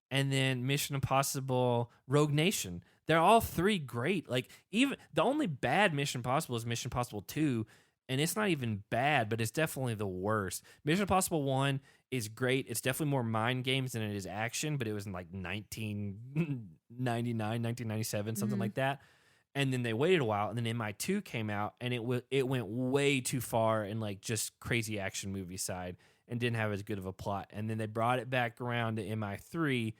And then Mission Impossible Rogue Nation. They're all 3 great. Like, even the only bad Mission Impossible is Mission Impossible 2, and it's not even bad, but it's definitely the worst. Mission Impossible 1 is great. It's definitely more mind games than it is action, but it was in like 1999, 1997, something like that. And then they waited a while, and then MI2 came out, and it went way too far in like just crazy action movie side and didn't have as good of a plot. And then they brought it back around to MI3,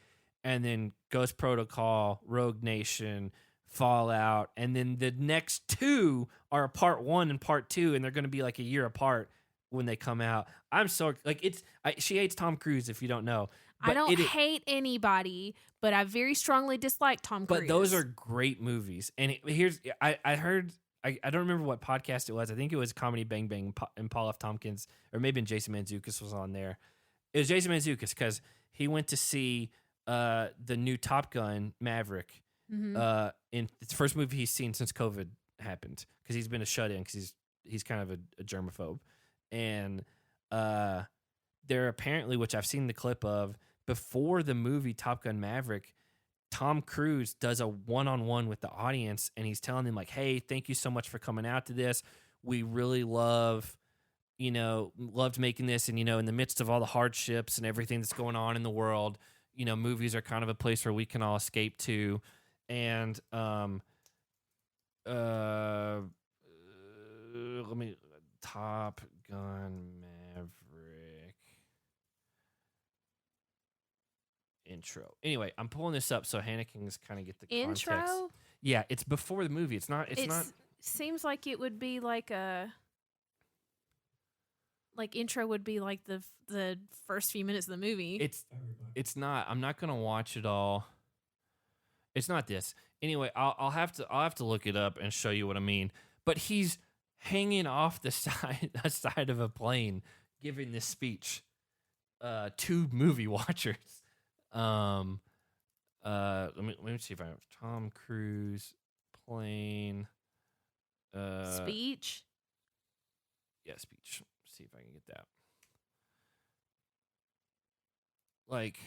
and then Ghost Protocol, Rogue Nation, Fallout, and then the next two are part 1 and part 2, and they're going to be like a year apart when they come out. I'm so like she hates Tom Cruise, if you don't know.
I don't hate anybody, but I very strongly dislike Tom Cruise.
But those are great movies. And I heard, I don't remember what podcast it was. I think it was Comedy Bang Bang and Paul F. Tompkins, or maybe Jason Mantzoukas was on there. It was Jason Mantzoukas because he went to see the new Top Gun Maverick in it's the first movie he's seen since COVID happened, because he's been a shut-in because he's kind of a germaphobe. And there apparently, which I've seen the clip of, before the movie Top Gun Maverick, Tom Cruise does a one-on-one with the audience, and he's telling them like, hey, thank you so much for coming out to this. We really loved making this. And, in the midst of all the hardships and everything that's going on in the world, movies are kind of a place where we can all escape to. And Top Gun Maverick intro. Anyway, I'm pulling this up so Hannah can just kind of get the
intro.
Context. Yeah, it's before the movie. It's not.
Seems like it would be like intro would be like the first few minutes of the movie. It's
not. I'm not gonna watch it all. It's not this. Anyway, I'll have to look it up and show you what I mean. But he's hanging off the side of a plane giving this speech to movie watchers. Let me see if I have Tom Cruise plane
speech.
Yeah, speech. See if I can get that. Like,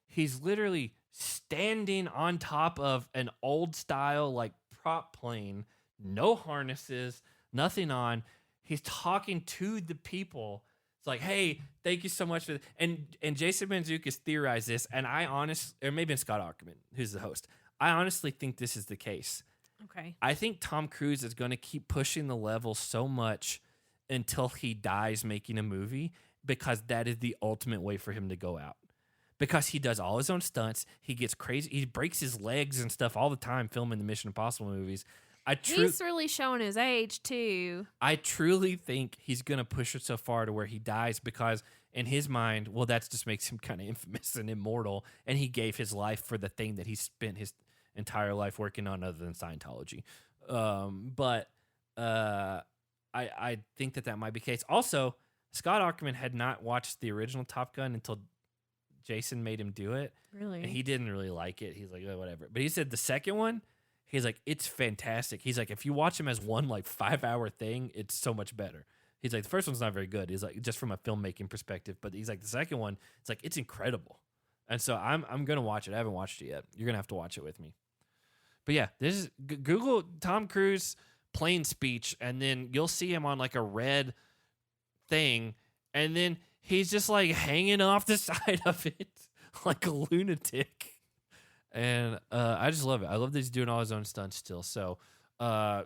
he's literally standing on top of an old style like prop plane, no harnesses, nothing on. He's talking to the people. It's like, hey, thank you so much for this. And Jason Mantzoukas theorized this, and or maybe it's Scott Aukerman, who's the host. I honestly think this is the case.
Okay.
I think Tom Cruise is going to keep pushing the level so much until he dies making a movie, because that is the ultimate way for him to go out. Because he does all his own stunts. He gets crazy. He breaks his legs and stuff all the time filming the Mission Impossible movies.
He's really showing his age, too.
I truly think he's going to push it so far to where he dies, because in his mind, well, that just makes him kind of infamous and immortal, and he gave his life for the thing that he spent his entire life working on other than Scientology. But I think that might be the case. Also, Scott Aukerman had not watched the original Top Gun until Jason made him do it.
Really?
And he didn't really like it. He's like, oh, whatever. But he said the second one, he's like, it's fantastic. He's like, if you watch him as one like 5-hour thing, it's so much better. He's like, the first one's not very good. He's like, just from a filmmaking perspective. But he's like, the second one, it's like, it's incredible. And so I'm gonna watch it. I haven't watched it yet. You're gonna have to watch it with me. But yeah, this is Google Tom Cruise plane speech, and then you'll see him on like a red thing, and then he's just like hanging off the side of it like a lunatic. And I just love it. I love that he's doing all his own stunts still. So 3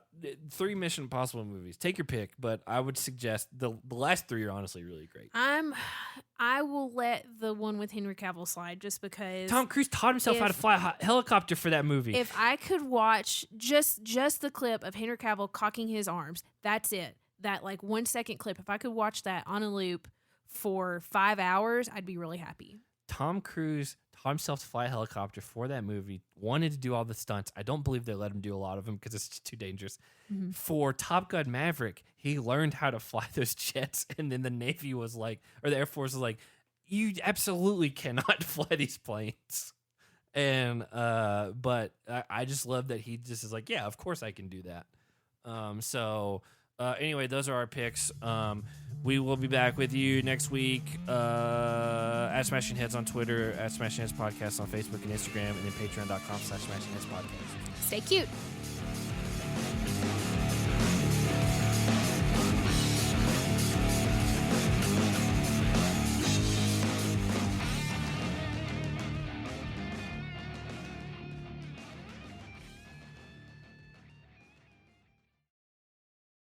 Mission Impossible movies. Take your pick, but I would suggest the last 3 are honestly really great.
I will let the one with Henry Cavill slide, just because
Tom Cruise taught himself how to fly a helicopter for that movie.
If I could watch just the clip of Henry Cavill cocking his arms, that's it. That like 1 second clip. If I could watch that on a loop for 5 hours, I'd be really happy.
Tom Cruise taught himself to fly a helicopter for that movie, wanted to do all the stunts. I don't believe they let him do a lot of them because it's just too dangerous. Mm-hmm. For Top Gun Maverick, he learned how to fly those jets, and then the Navy was like, or the Air Force was like, you absolutely cannot fly these planes. And but I just love that he just is like, yeah, of course I can do that. Anyway, those are our picks. We will be back with you next week at Smashing Heads on Twitter, at Smashing Heads Podcast on Facebook and Instagram, and then patreon.com/SmashingHeadsPodcast.
Stay cute.